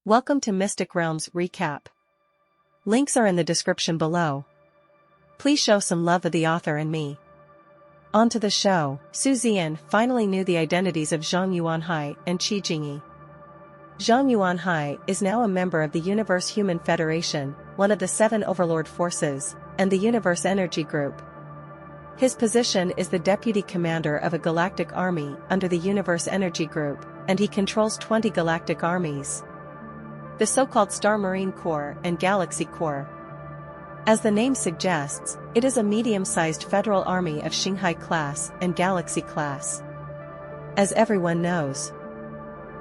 Welcome to Mystic Realms Recap. Links are in the description below. Please show some love of the author and me. On to the show. Zian finally knew the identities of Zhang Yuanhai and Qi Jingyi. Zhang Yuanhai is now a member of the Universe Human Federation, one of the 7 Overlord Forces, and the Universe Energy Group. His position is the Deputy Commander of a galactic army under the Universe Energy Group, and he controls 20 galactic armies. The so-called Star Marine Corps and Galaxy Corps. As the name suggests, it is a medium-sized federal army of Xinghai class and Galaxy class. As everyone knows,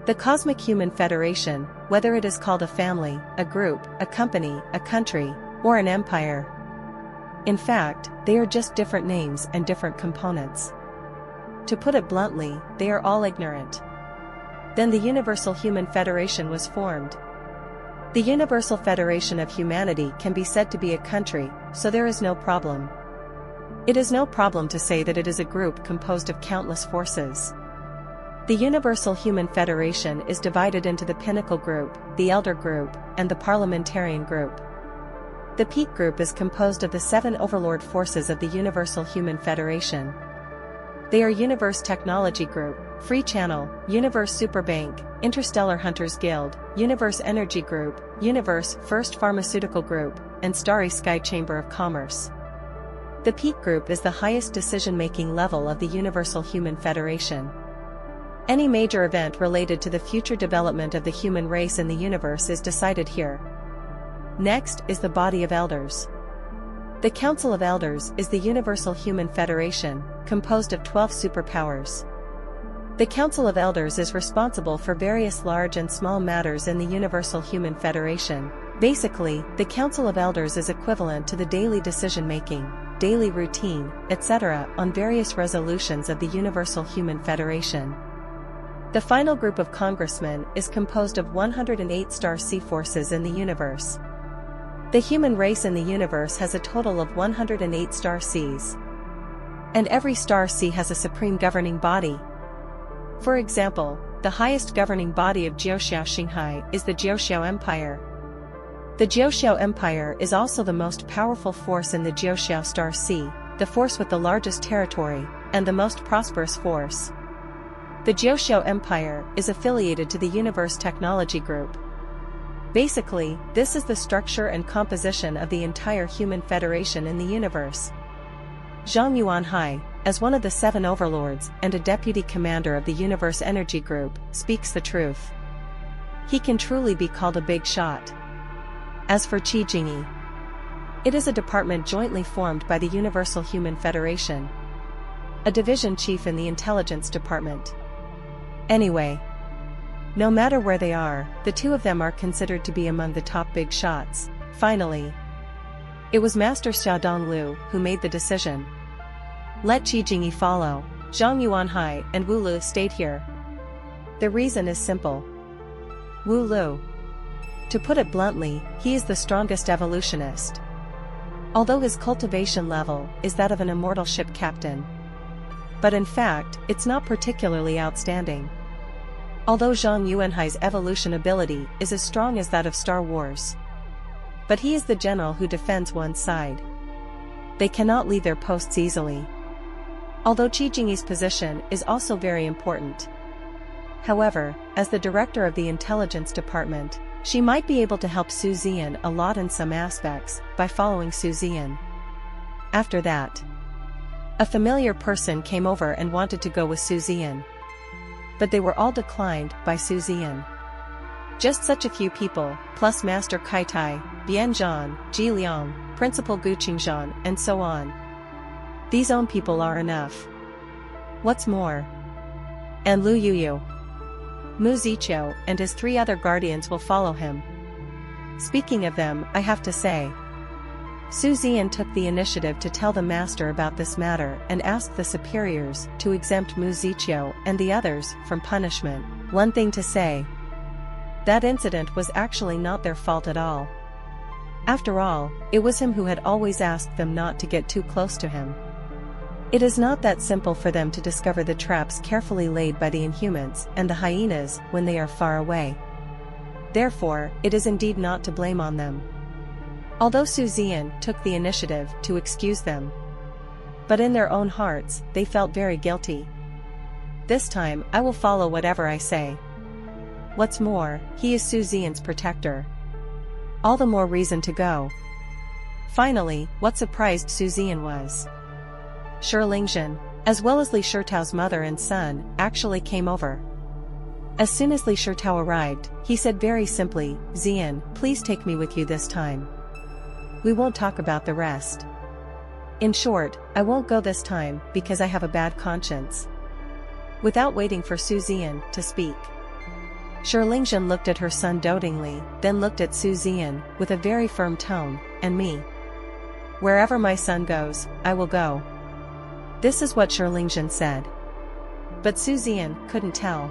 the Cosmic Human Federation, whether it is called a family, a group, a company, a country, or an empire. In fact, they are just different names and different components. To put it bluntly, they are all ignorant. Then the Universal Human Federation was formed. The Universal Federation of Humanity can be said to be a country, so there is no problem. It is no problem to say that it is a group composed of countless forces. The Universal Human Federation is divided into the Pinnacle Group, the Elder Group, and the Parliamentarian Group. The Peak Group is composed of the 7 Overlord Forces of the Universal Human Federation. They are Universe Technology Group, Free Channel, Universe Superbank, Interstellar Hunters Guild, Universe Energy Group, Universe First Pharmaceutical Group, and Starry Sky Chamber of Commerce. The Peak Group is the highest decision-making level of the Universal Human Federation. Any major event related to the future development of the human race in the universe is decided here. Next is the Body of Elders. The Council of Elders is the Universal Human Federation, composed of 12 superpowers. The Council of Elders is responsible for various large and small matters in the Universal Human Federation. Basically, the Council of Elders is equivalent to the daily decision-making, daily routine, etc. on various resolutions of the Universal Human Federation. The final group of congressmen is composed of 108 star sea forces in the universe. The human race in the universe has a total of 108 star seas. And every star sea has a supreme governing body. For example, the highest governing body of Jiuxiao Xinghai is the Jiuxiao Empire. The Jiuxiao Empire is also the most powerful force in the Jiuxiao Star Sea, the force with the largest territory, and the most prosperous force. The Jiuxiao Empire is affiliated to the Universe Technology Group. Basically, this is the structure and composition of the entire human federation in the universe. Zhang Yuanhai, as one of the 7 overlords and a deputy commander of the Universe Energy Group, speaks the truth. He can truly be called a big shot. As for Qi Jingyi, it is a department jointly formed by the Universal Human Federation. A division chief in the Intelligence Department. Anyway, no matter where they are, the two of them are considered to be among the top big shots. Finally, it was Master Xiaodong Lu who made the decision. Let Qi Jingyi follow. Zhang Yuanhai and Wu Lu stayed here. The reason is simple. Wu Lu, to put it bluntly, he is the strongest evolutionist. Although his cultivation level is that of an immortal ship captain. But in fact, it's not particularly outstanding. Although Zhang Yuanhai's evolution ability is as strong as that of Star Wars. But he is the general who defends one side. They cannot leave their posts easily. Although Qi Jingyi's position is also very important. However, as the director of the Intelligence Department, she might be able to help Zian a lot in some aspects by following Zian. After that, a familiar person came over and wanted to go with Zian. But they were all declined by Zian. Just such a few people, plus Master Kaitai, Bianzhan, Ji Liang, Principal Gu Qingzhan, and so on. These own people are enough. What's more? And Lu Yuyu, Mu Ziqiu and his 3 other guardians will follow him. Speaking of them, I have to say, Zian took the initiative to tell the master about this matter and asked the superiors to exempt Mu Ziqiu and the others from punishment. One thing to say, that incident was actually not their fault at all. After all, it was him who had always asked them not to get too close to him. It is not that simple for them to discover the traps carefully laid by the Inhumans and the hyenas when they are far away. Therefore, it is indeed not to blame on them. Although Zian took the initiative to excuse them, but in their own hearts, they felt very guilty. This time, I will follow whatever I say. What's more, he is Zian's protector. All the more reason to go. Finally, what surprised Zian was Lingzhen, as well as Li Shitao's mother and son, actually came over. As soon as Li Shitao arrived, he said very simply, "Zian, please take me with you this time. We won't talk about the rest. In short, I won't go this time because I have a bad conscience." Without waiting for Zian to speak, Lingzhen looked at her son dotingly, then looked at Zian with a very firm tone, "And me? Wherever my son goes, I will go." This is what Lingzhen said. But Zian couldn't tell.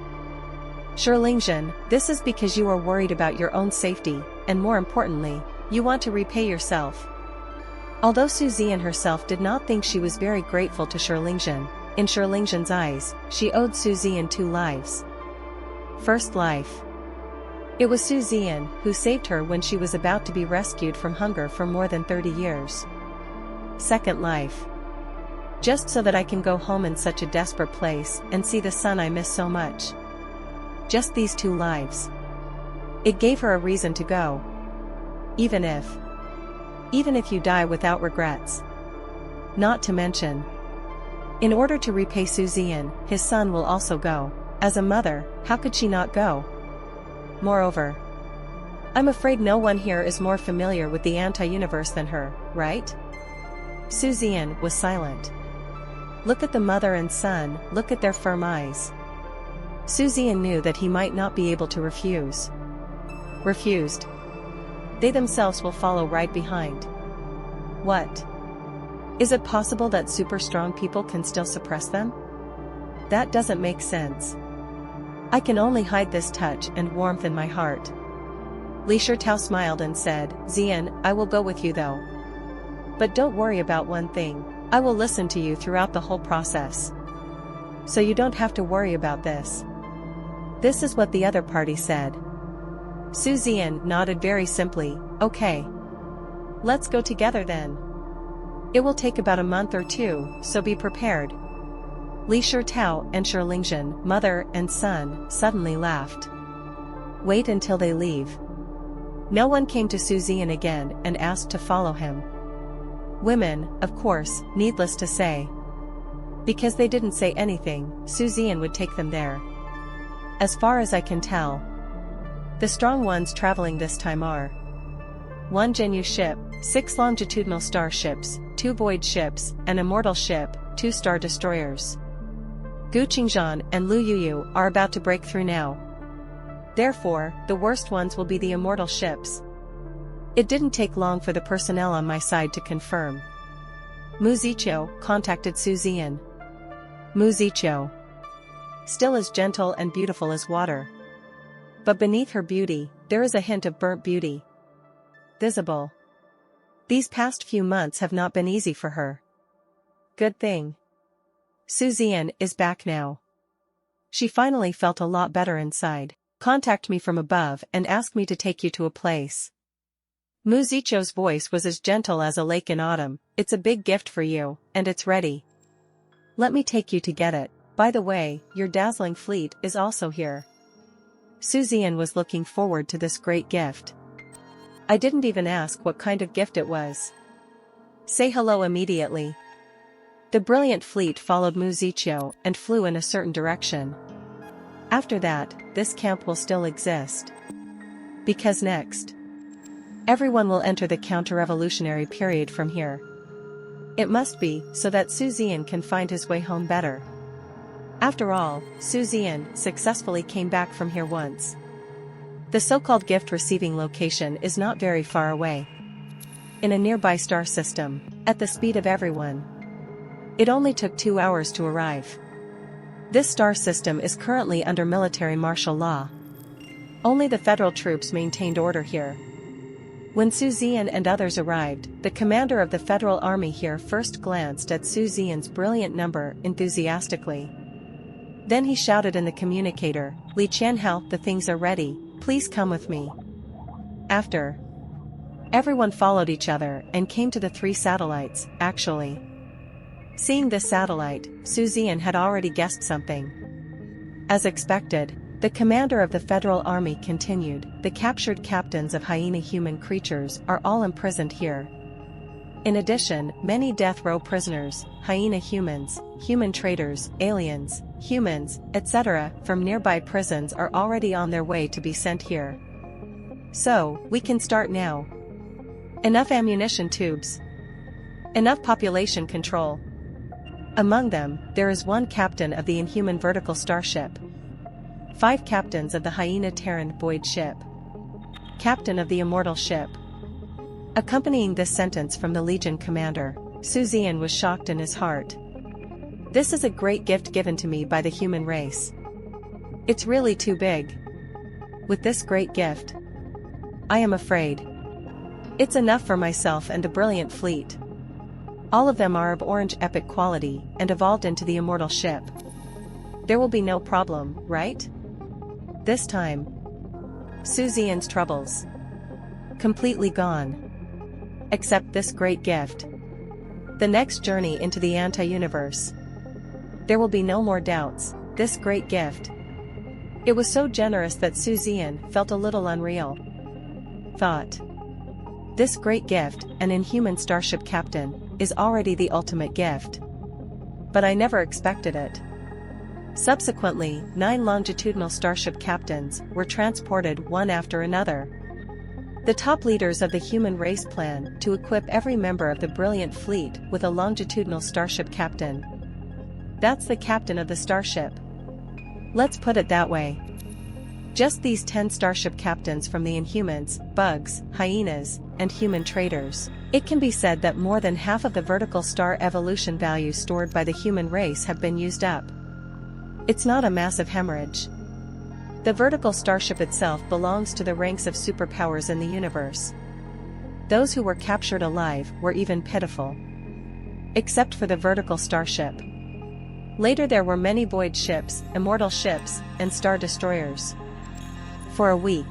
Lingzhen, this is because you are worried about your own safety, and more importantly, you want to repay yourself. Although Zian herself did not think she was very grateful to Lingzhen, in Lingzhen's eyes, she owed Zian 2 lives. First life. It was Zian who saved her when she was about to be rescued from hunger for more than 30 years. Second life. Just so that I can go home in such a desperate place and see the son I miss so much. Just these 2 lives. It gave her a reason to go. Even if you die without regrets. Not to mention, in order to repay Zian, his son will also go. As a mother, how could she not go? Moreover, I'm afraid no one here is more familiar with the anti-universe than her, right? Zian was silent. Look at the mother and son, look at their firm eyes. Zian knew that he might not be able to refuse. Refused. They themselves will follow right behind. What? Is it possible that super strong people can still suppress them? That doesn't make sense. I can only hide this touch and warmth in my heart. Li Shitao smiled and said, "Zian, I will go with you though. But don't worry about one thing, I will listen to you throughout the whole process. So you don't have to worry about this." This is what the other party said. Zian nodded very simply, "Okay. Let's go together then. It will take about a month or 2, so be prepared." Li Shitao and Lingzhen, mother and son, suddenly laughed. Wait until they leave. No one came to Zian again and asked to follow him. Women, of course, needless to say. Because they didn't say anything, Zian would take them there. As far as I can tell, the strong ones traveling this time are 1 Zhenyu ship, 6 longitudinal starships, 2 void ships, an immortal ship, 2 star destroyers. Gu Qingzhan and Lu Yuyu are about to break through now. Therefore, the worst ones will be the immortal ships. It didn't take long for the personnel on my side to confirm. Mu Ziqiu contacted Zian. Mu Ziqiu. Still as gentle and beautiful as water. But beneath her beauty, there is a hint of burnt beauty. Visible. These past few months have not been easy for her. Good thing. Zian is back now. She finally felt a lot better inside. Contact me from above and ask me to take you to a place. Mu Ziqiu's voice was as gentle as a lake in autumn. It's a big gift for you, and it's ready. Let me take you to get it. By the way, your dazzling fleet is also here. Zian was looking forward to this great gift. I didn't even ask what kind of gift it was. Say hello immediately. The brilliant fleet followed Mu Ziqiu and flew in a certain direction. After that, this camp will still exist. Because next, everyone will enter the counter-revolutionary period from here. It must be, so that Zian can find his way home better. After all, Zian successfully came back from here once. The so-called gift-receiving location is not very far away. In a nearby star system, at the speed of everyone. It only took 2 hours to arrive. This star system is currently under military martial law. Only the federal troops maintained order here. When Zian and others arrived, the commander of the federal army here first glanced at Zian's brilliant number enthusiastically. Then he shouted in the communicator, "Li Qianhao, the things are ready, Please come with me. After. Everyone followed each other and came to the 3 satellites, actually. Seeing this satellite, Zian had already guessed something. As expected, the commander of the Federal Army continued, the captured captains of hyena human creatures are all imprisoned here. In addition, many death row prisoners, hyena humans, human traders, aliens, humans, etc., from nearby prisons are already on their way to be sent here. So, we can start now. Enough ammunition tubes. Enough population control. Among them, there is 1 captain of the inhuman vertical starship. 5 captains of the hyena Terran void ship. Captain of the immortal ship. Accompanying this sentence from the Legion commander, Zian was shocked in his heart. This is a great gift given to me by the human race. It's really too big. With this great gift, I am afraid. It's enough for myself and the brilliant fleet. All of them are of orange epic quality and evolved into the immortal ship. There will be no problem, right? This time, Zian's troubles. Completely gone. Except this great gift. The next journey into the anti-universe. There will be no more doubts, this great gift. It was so generous that Zian felt a little unreal. Thought. This great gift, an inhuman starship captain, is already the ultimate gift. But I never expected it. Subsequently, 9 longitudinal starship captains were transported one after another. The top leaders of the human race plan to equip every member of the brilliant fleet with a longitudinal starship captain. That's the captain of the starship. Let's put it that way. Just these 10 starship captains from the Inhumans, bugs, hyenas, and human traders. It can be said that more than half of the vertical star evolution values stored by the human race have been used up. It's not a massive hemorrhage. The vertical starship itself belongs to the ranks of superpowers in the universe. Those who were captured alive were even pitiful. Except for the vertical starship. Later there were many void ships, immortal ships, and star destroyers. For a week.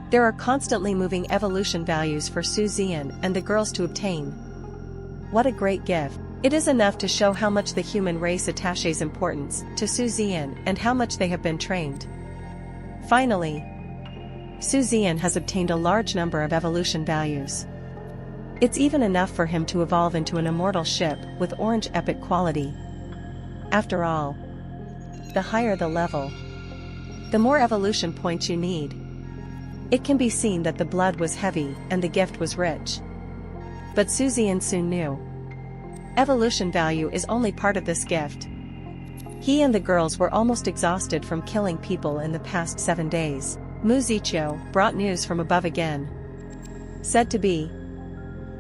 There are constantly moving evolution values for Zian and the girls to obtain. What a great gift. It is enough to show how much the human race attaches importance to Zian and how much they have been trained. Finally, Zian has obtained a large number of evolution values. It's even enough for him to evolve into an immortal ship with orange epic quality. After all, the higher the level, the more evolution points you need. It can be seen that the blood was heavy and the gift was rich. But Zian soon knew. Evolution value is only part of this gift. He and the girls were almost exhausted from killing people in the past 7 days. Muzicho brought news from above again. Said to be.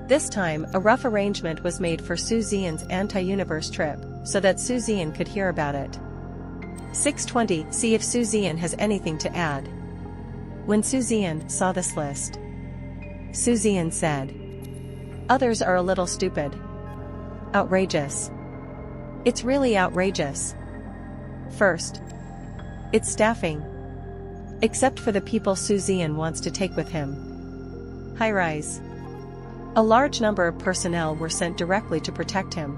This time, a rough arrangement was made for Zian's anti-universe trip, so that Zian could hear about it. 6:20. See if Zian has anything to add. When Zian saw this list, Zian said, "Others are a little stupid. Outrageous. It's really outrageous. First, it's staffing. Except for the people Zian wants to take with him. High-rise. A large number of personnel were sent directly to protect him.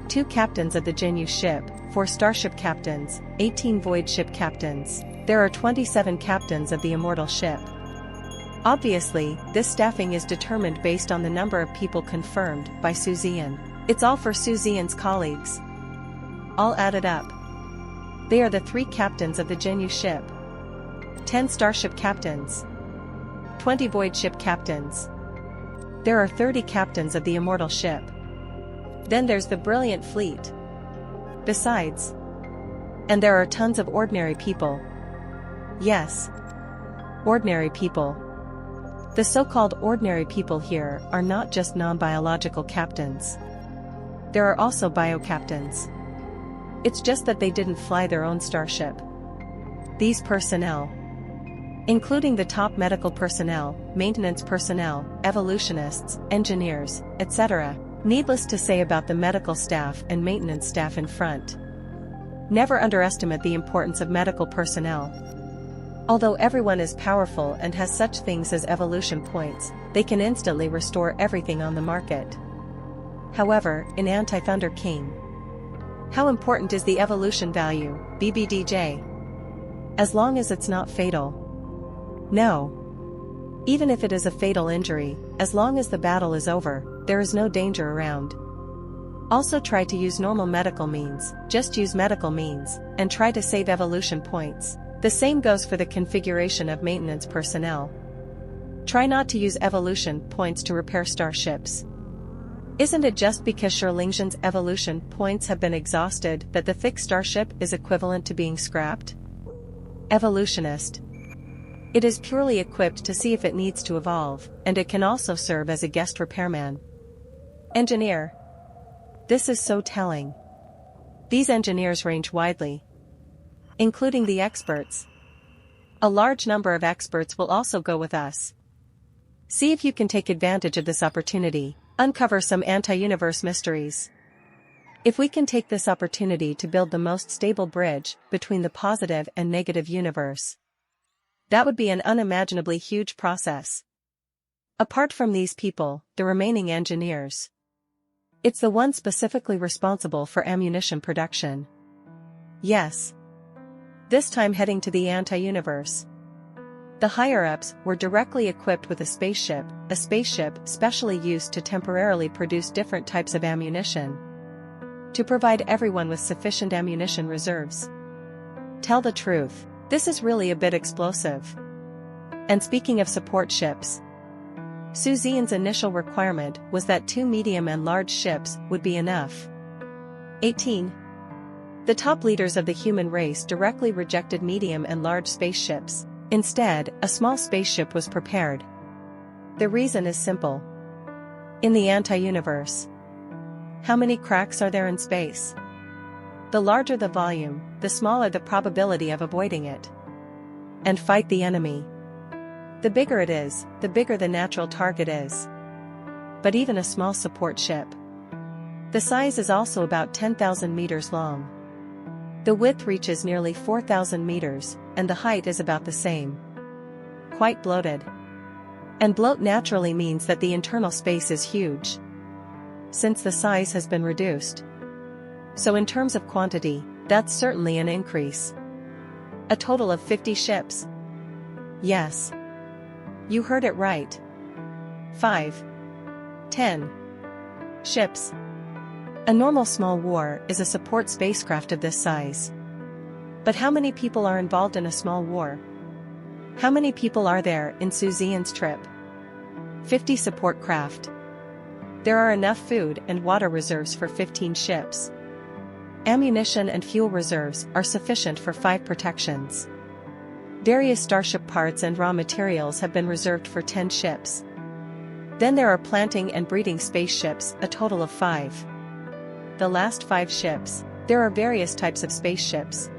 2 captains of the Jinyu ship, 4 starship captains, 18 void ship captains. There are 27 captains of the immortal ship. Obviously, this staffing is determined based on the number of people confirmed by Zian. It's all for Zian's colleagues. All added up. They are the 3 captains of the Jinyu ship. 10 starship captains. 20 void ship captains. There are 30 captains of the immortal ship. Then there's the brilliant fleet. Besides. And there are tons of ordinary people. Yes. Ordinary people. The so-called ordinary people here are not just non-biological captains. There are also bio-captains. It's just that they didn't fly their own starship. These personnel, including the top medical personnel, maintenance personnel, evolutionists, engineers, etc. Needless to say about the medical staff and maintenance staff in front. Never underestimate the importance of medical personnel. Although everyone is powerful and has such things as evolution points, they can instantly restore everything on the market. However, in Anti-Thunder King, how important is the evolution value, BBDJ? As long as it's not fatal. No. Even if it is a fatal injury, as long as the battle is over, there is no danger around. Also try to use normal medical means, just use medical means, and try to save evolution points. The same goes for the configuration of maintenance personnel. Try not to use evolution points to repair starships. Isn't it just because Sherlingjian's evolution points have been exhausted that the thick starship is equivalent to being scrapped? Evolutionist. It is purely equipped to see if it needs to evolve, and it can also serve as a guest repairman. Engineer. This is so telling. These engineers range widely, including the experts. A large number of experts will also go with us. See if you can take advantage of this opportunity, uncover some anti-universe mysteries. If we can take this opportunity to build the most stable bridge between the positive and negative universe, that would be an unimaginably huge process. Apart from these people, the remaining engineers, it's the one specifically responsible for ammunition production. Yes. This time heading to the anti-universe. The higher-ups were directly equipped with a spaceship specially used to temporarily produce different types of ammunition, to provide everyone with sufficient ammunition reserves. Tell the truth, this is really a bit explosive. And speaking of support ships, Zian's initial requirement was that 2 medium and large ships would be enough. 18. The top leaders of the human race directly rejected medium and large spaceships. Instead, a small spaceship was prepared. The reason is simple. In the anti-universe, how many cracks are there in space? The larger the volume, the smaller the probability of avoiding it. And fight the enemy. The bigger it is, the bigger the natural target is. But even a small support ship, the size is also about 10,000 meters long. The width reaches nearly 4,000 meters, and the height is about the same. Quite bloated. And bloat naturally means that the internal space is huge, since the size has been reduced. So in terms of quantity, that's certainly an increase. A total of 50 ships. Yes. You heard it right. 5. 10 ships. A normal small war is a support spacecraft of this size. But how many people are involved in a small war? How many people are there in Zian's trip? 50 support craft. There are enough food and water reserves for 15 ships. Ammunition and fuel reserves are sufficient for 5 protections. Various starship parts and raw materials have been reserved for 10 ships. Then there are planting and breeding spaceships, a total of 5. The last 5 ships, there are various types of spaceships.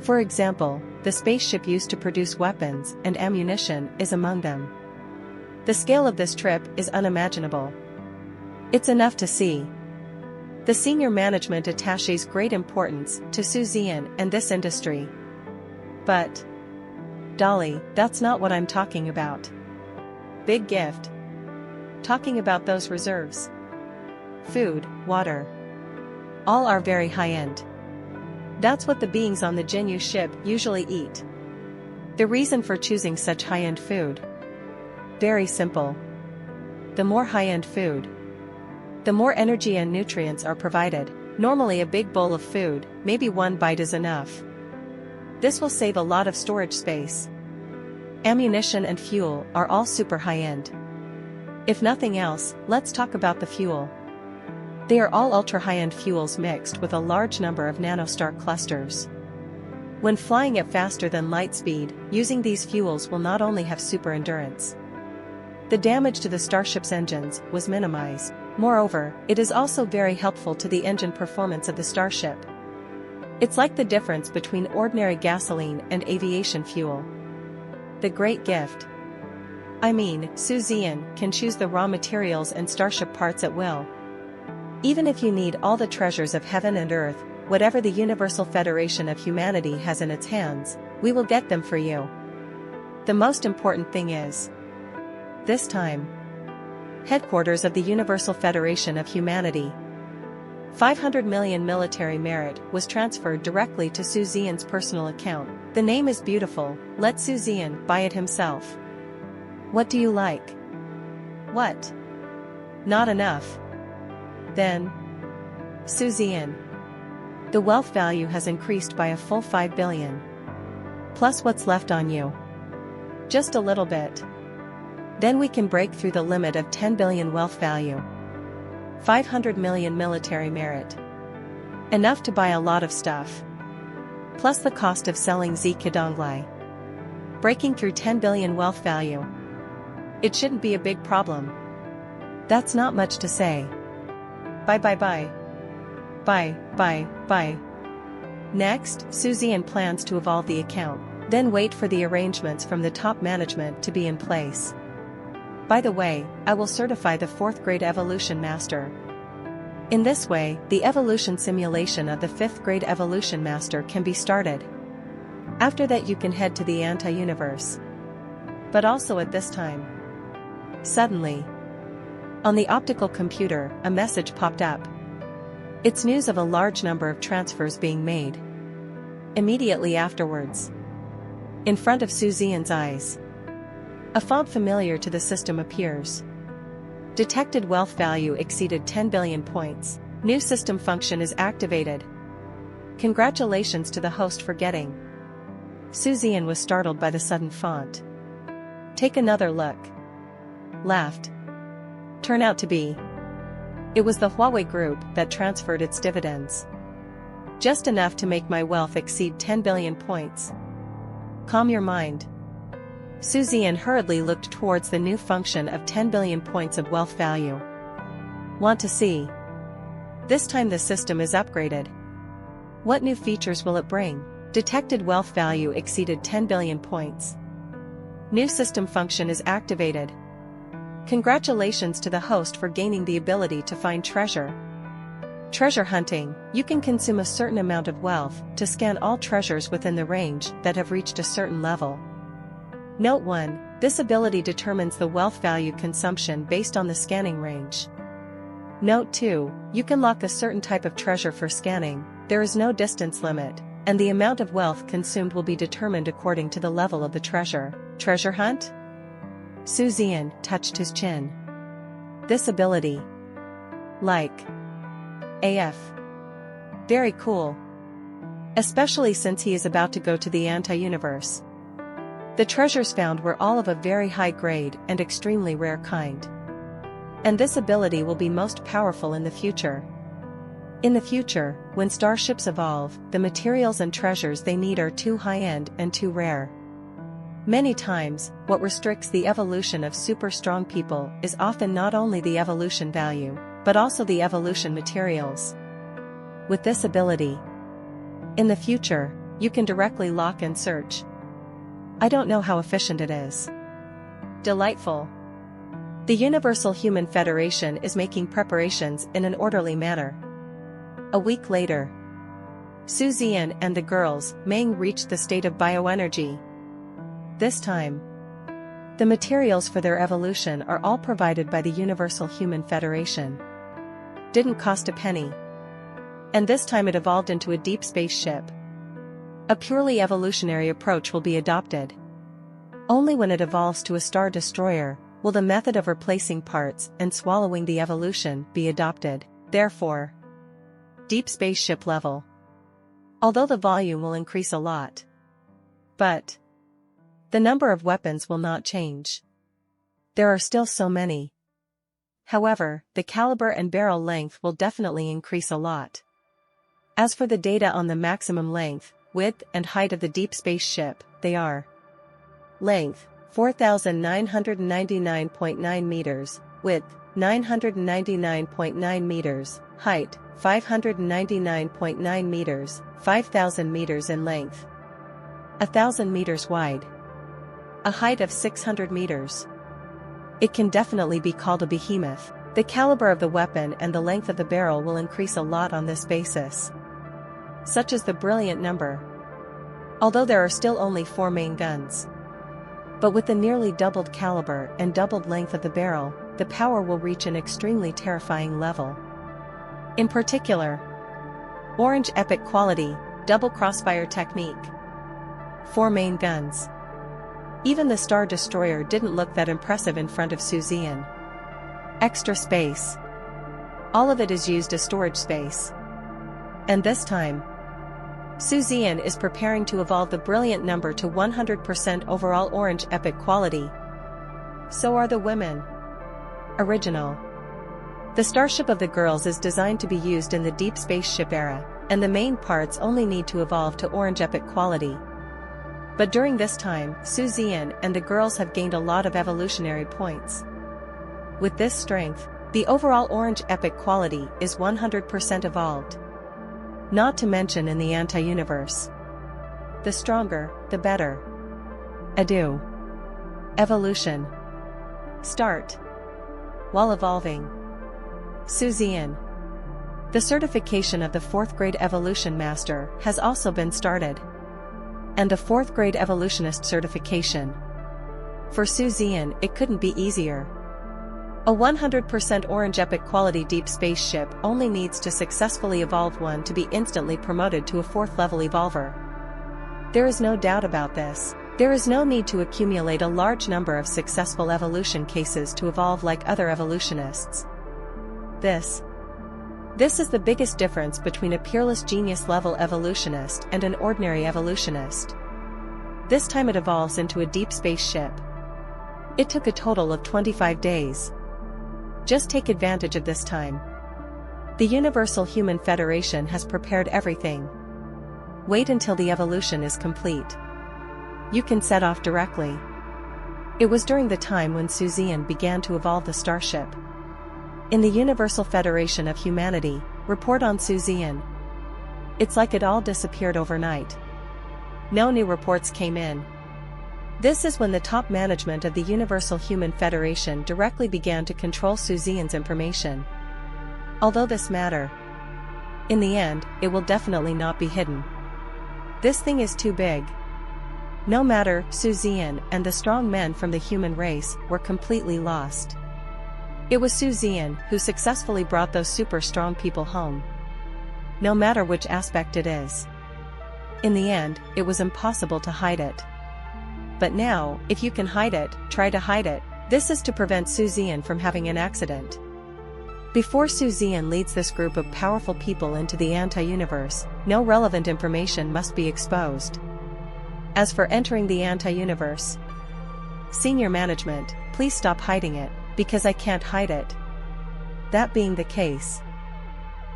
For example, the spaceship used to produce weapons and ammunition is among them. The scale of this trip is unimaginable. It's enough to see. The senior management attaches great importance to Zian and this industry. But, Dolly, that's not what I'm talking about. Big gift. Talking about those reserves. Food, water. All are very high-end. That's what the beings on the Jinyu ship usually eat. The reason for choosing such high-end food? Very simple. The more high-end food, the more energy and nutrients are provided. Normally a big bowl of food, maybe 1 bite is enough. This will save a lot of storage space. Ammunition and fuel are all super high-end. If nothing else, let's talk about the fuel. They are all ultra-high-end fuels mixed with a large number of nanostar clusters. When flying at faster than light speed, using these fuels will not only have super endurance. The damage to the starship's engines was minimized. Moreover, it is also very helpful to the engine performance of the starship. It's like the difference between ordinary gasoline and aviation fuel. The great gift. I mean, Zian can choose the raw materials and starship parts at will. Even if you need all the treasures of heaven and earth, whatever the Universal Federation of Humanity has in its hands, We will get them for you. The most important thing is, this time, headquarters of the Universal Federation of Humanity. 500 million military merit was transferred directly to Zian's personal account. The name is beautiful, let Zian buy it himself. What do you like? What? Not enough. Then, Zian. The wealth value has increased by a full 5 billion. Plus what's left on you. Just a little bit. Then we can break through the limit of 10 billion wealth value. 500 million military merit. Enough to buy a lot of stuff. Plus the cost of selling Zikidonglai. Breaking through 10 billion wealth value. It shouldn't be a big problem. That's not much to say. Bye bye bye. Bye, bye, bye. Next, Zian plans to evolve the account, then wait for the arrangements from the top management to be in place. By the way, I will certify the 4th grade evolution master. In this way, the evolution simulation of the 5th grade evolution master can be started. After that you can head to the anti-universe. But also at this time. Suddenly, on the optical computer, a message popped up. It's news of a large number of transfers being made. Immediately afterwards, in front of Zian's eyes, a font familiar to the system appears. Detected wealth value exceeded 10 billion points. New system function is activated. Congratulations to the host for getting. Zian was startled by the sudden font. Take another look. Laughed. Turn out to be. It was the Huawei group that transferred its dividends. Just enough to make my wealth exceed 10 billion points. Calm your mind. Zian hurriedly looked towards the new function of 10 billion points of wealth value. Want to see? This time the system is upgraded. What new features will it bring? Detected wealth value exceeded 10 billion points. New system function is activated. Congratulations to the host for gaining the ability to find treasure. Treasure hunting, you can consume a certain amount of wealth to scan all treasures within the range that have reached a certain level. Note 1, this ability determines the wealth value consumption based on the scanning range. Note 2, you can lock a certain type of treasure for scanning, there is no distance limit, and the amount of wealth consumed will be determined according to the level of the treasure. Treasure hunt? Zian touched his chin. This ability. Like. AF. Very cool. Especially since he is about to go to the anti-universe. The treasures found were all of a very high grade and extremely rare kind. And this ability will be most powerful in the future. In the future, when starships evolve, the materials and treasures they need are too high-end and too rare. Many times, what restricts the evolution of super strong people is often not only the evolution value, but also the evolution materials. With this ability, in the future, you can directly lock and search. I don't know how efficient it is. Delightful. The Universal Human Federation is making preparations in an orderly manner. A week later, Zian and the girls Meng reached the state of bioenergy. This time, the materials for their evolution are all provided by the Universal Human Federation. Didn't cost a penny. And this time it evolved into a deep space ship. A purely evolutionary approach will be adopted. Only when it evolves to a star destroyer will the method of replacing parts and swallowing the evolution be adopted. Therefore, deep space ship level. Although the volume will increase a lot. But the number of weapons will not change. There are still so many. However, the caliber and barrel length will definitely increase a lot. As for the data on the maximum length, width and height of the deep space ship, they are: length, 4,999.9 meters, width, 999.9 meters, height, 599.9 meters, 5,000 meters in length, 1,000 meters wide, a height of 600 meters. It can definitely be called a behemoth. The caliber of the weapon and the length of the barrel will increase a lot on this basis. Such is the brilliant number. although there are still only 4 main guns. But with the nearly doubled caliber and doubled length of the barrel, the power will reach an extremely terrifying level. In particular, orange epic quality, double crossfire technique. 4 main guns. Even the Star Destroyer didn't look that impressive in front of Zian. Extra space. All of it is used as storage space. And this time, Zian is preparing to evolve the brilliant number to 100% overall orange epic quality. So are the women. Original. The starship of the girls is designed to be used in the deep spaceship era, and the main parts only need to evolve to orange epic quality. But during this time, Zian and the girls have gained a lot of evolutionary points. With this strength, the overall orange epic quality is 100% evolved. Not to mention in the anti-universe. The stronger, the better. Adieu. Evolution. Start. While evolving. Zian. The certification of the 4th grade Evolution Master has also been started. And the 4th grade Evolutionist certification. For Zian, it couldn't be easier. A 100% orange epic quality deep spaceship only needs to successfully evolve one to be instantly promoted to a 4th level evolver. There is no doubt about this. There is no need to accumulate a large number of successful evolution cases to evolve like other evolutionists. This is the biggest difference between a peerless genius level evolutionist and an ordinary evolutionist. This time it evolves into a deep spaceship. It took a total of 25 days. Just take advantage of this time. The Universal Human Federation has prepared everything. Wait until the evolution is complete. You can set off directly. It was during the time when Zian began to evolve the starship. In the Universal Federation of Humanity, report on Zian. It's like it all disappeared overnight. No new reports came in. This is when the top management of the Universal Human Federation directly began to control Zian's information. Although this matter, in the end, it will definitely not be hidden. This thing is too big. No matter, Zian and the strong men from the human race were completely lost. It was Zian who successfully brought those super strong people home. No matter which aspect it is. In the end, it was impossible to hide it. But now, if you can hide it, try to hide it. This is to prevent Zian from having an accident. Before Zian leads this group of powerful people into the anti-universe, no relevant information must be exposed. As for entering the anti-universe, senior management, please stop hiding it, because I can't hide it. That being the case,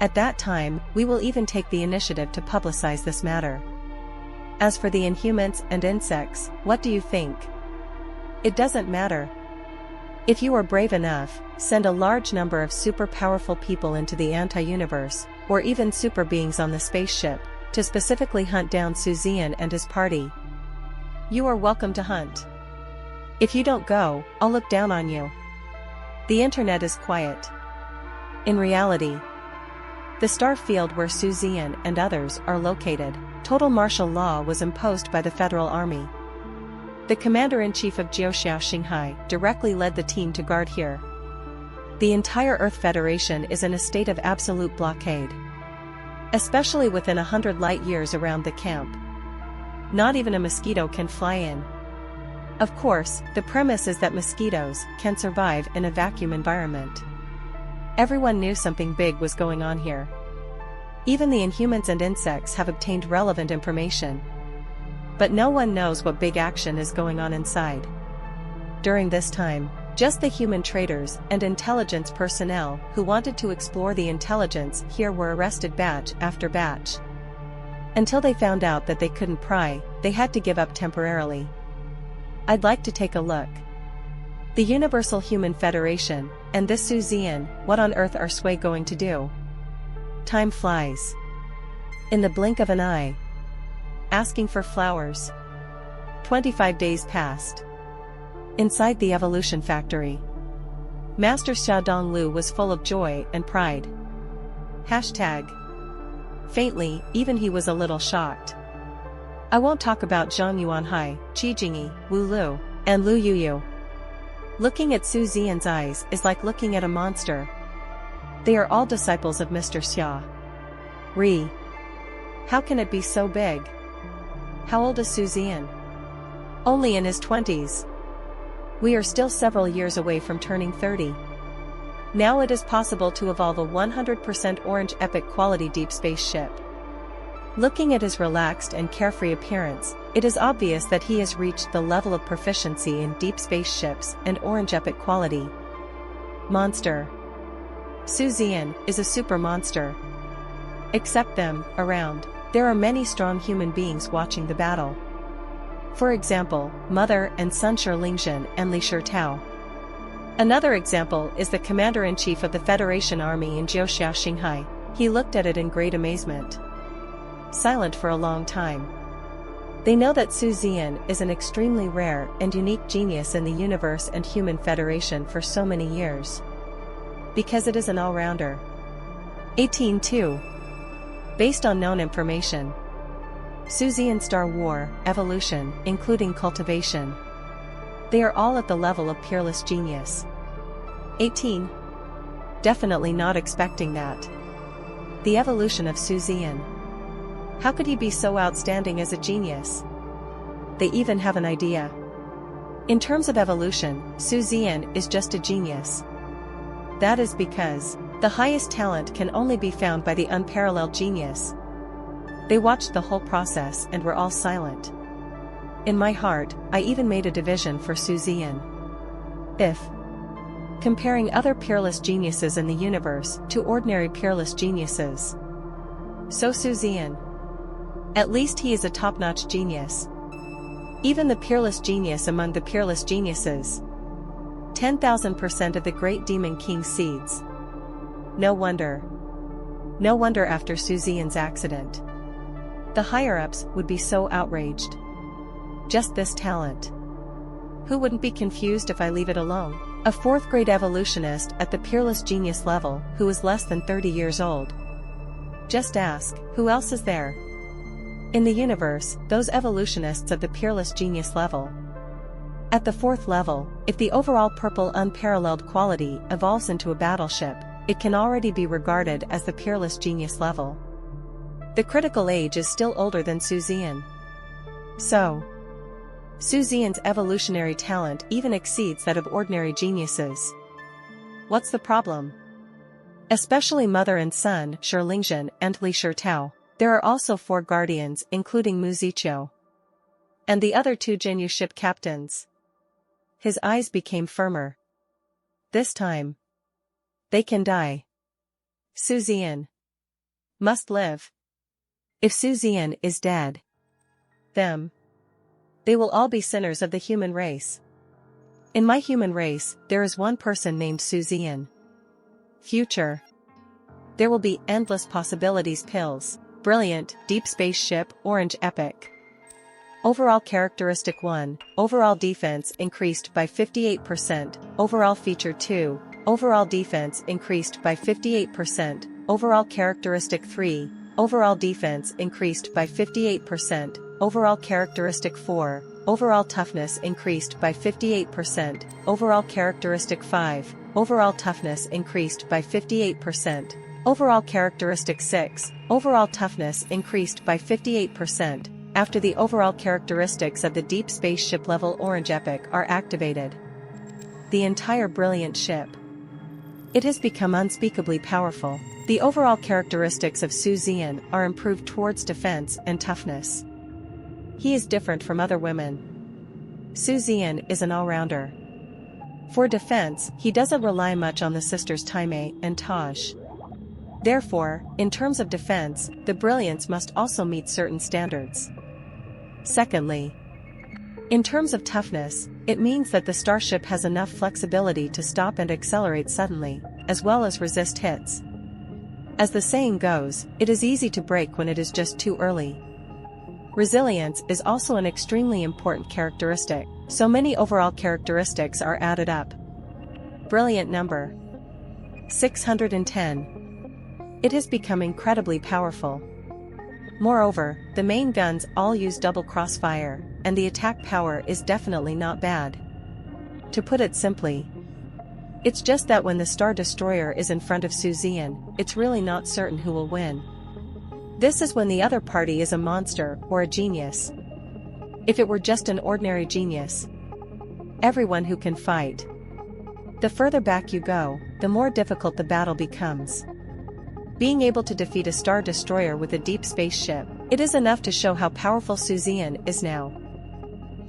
at that time, we will even take the initiative to publicize this matter. As for the Inhumans and insects, what do you think? It doesn't matter. If you are brave enough, send a large number of super powerful people into the anti-universe, or even super beings on the spaceship, to specifically hunt down Zian and his party. You are welcome to hunt. If you don't go, I'll look down on you. The internet is quiet. In reality, the star field where Zian and others are located, total martial law was imposed by the Federal Army. The Commander-in-Chief of Jiaoxiao Xinghai directly led the team to guard here. The entire Earth Federation is in a state of absolute blockade. Especially within 100 light-years around the camp. Not even a mosquito can fly in. Of course, the premise is that mosquitoes can survive in a vacuum environment. Everyone knew something big was going on here. Even the Inhumans and insects have obtained relevant information. But no one knows what big action is going on inside. During this time, just the human traders and intelligence personnel who wanted to explore the intelligence here were arrested batch after batch. Until they found out that they couldn't pry, they had to give up temporarily. I'd like to take a look. The Universal Human Federation, and this Zian, what on earth are Sui going to do? Time flies. In the blink of an eye. Asking for flowers. 25 days passed. Inside the evolution factory, Master Xiaodong Lu was full of joy and pride. Hashtag. Faintly, even he was a little shocked. I won't talk about Zhang Yuanhai, Qi Jingyi, Wu Lu, and Lu Yuyu. Looking at Su Zian's eyes is like looking at a monster. They are all disciples of Mr. Xia. How can it be so big? How old is Su Zian? Only in his 20s. We are still several years away from turning 30. Now it is possible to evolve a 100% orange epic quality deep space ship. Looking at his relaxed and carefree appearance, it is obvious that he has reached the level of proficiency in deep space ships and orange epic quality. Monster. Su Zian is a super monster. Except them, around, there are many strong human beings watching the battle. For example, mother and son Lingzhen and Li Shitao. Another example is the commander-in-chief of the Federation Army in Jiuxia Xinghai. He looked at it in great amazement. Silent for a long time. They know that Su Zian is an extremely rare and unique genius in the universe and human federation for so many years. Because it is an all-rounder. 18.2. Based on known information. Su Zian Star War, evolution, including cultivation. They are all at the level of peerless genius. 18. Definitely not expecting that. The evolution of Su Zian. How could he be so outstanding as a genius? They even have an idea. In terms of evolution, Su Zian is just a genius. That is because the highest talent can only be found by the unparalleled genius. They watched the whole process and were all silent. In my heart, I even made a division for Su Zian. If comparing other peerless geniuses in the universe to ordinary peerless geniuses. So Su Zian. At least he is a top-notch genius. Even the peerless genius among the peerless geniuses. 10,000% of the great demon king seeds. No wonder. No wonder after Su Zian's accident. The higher-ups would be so outraged. Just this talent. Who wouldn't be confused if I leave it alone? A 4th grade evolutionist at the peerless genius level who is less than 30 years old. Just ask, who else is there? In the universe, those evolutionists of the peerless genius level. At the 4th level, if the overall purple unparalleled quality evolves into a battleship, it can already be regarded as the peerless genius level. The critical age is still older than Su Zian. So, Su Zian's evolutionary talent even exceeds that of ordinary geniuses. What's the problem? Especially mother and son Lingzhen and Li Shitao. There are also 4 guardians including Mu Ziqiu. And the other 2 Jinyu ship captains. His eyes became firmer. This time. They can die. Su Zian must live. If Su Zian is dead, they will all be sinners of the human race. In my human race, there is one person named Su Zian. Future. There will be endless possibilities pills. Brilliant, deep space ship, orange epic. Overall characteristic 1, overall defense increased by 58%, overall feature 2, overall defense increased by 58%, overall characteristic 3, overall defense increased by 58%, overall characteristic 4, overall toughness increased by 58%, overall characteristic 5, overall toughness increased by 58%, overall characteristic 6, overall toughness increased by 58%, after the overall characteristics of the deep spaceship level orange epic are activated. The entire brilliant ship. It has become unspeakably powerful. The overall characteristics of Su Zian are improved towards defense and toughness. He is different from other women. Su Zian is an all-rounder. For defense, he doesn't rely much on the sisters Taimei and Taj. Therefore, in terms of defense, the brilliance must also meet certain standards. Secondly, in terms of toughness, it means that the starship has enough flexibility to stop and accelerate suddenly, as well as resist hits. As the saying goes, it is easy to break when it is just too early. Resilience is also an extremely important characteristic, so many overall characteristics are added up. Brilliant number. 610. It has become incredibly powerful. Moreover, the main guns all use double crossfire, and the attack power is definitely not bad. To put it simply, it's just that when the Star Destroyer is in front of Zian, it's really not certain who will win. This is when the other party is a monster or a genius. If it were just an ordinary genius, everyone who can fight, the further back you go, the more difficult the battle becomes. Being able to defeat a Star Destroyer with a deep space ship, it is enough to show how powerful Zian is now.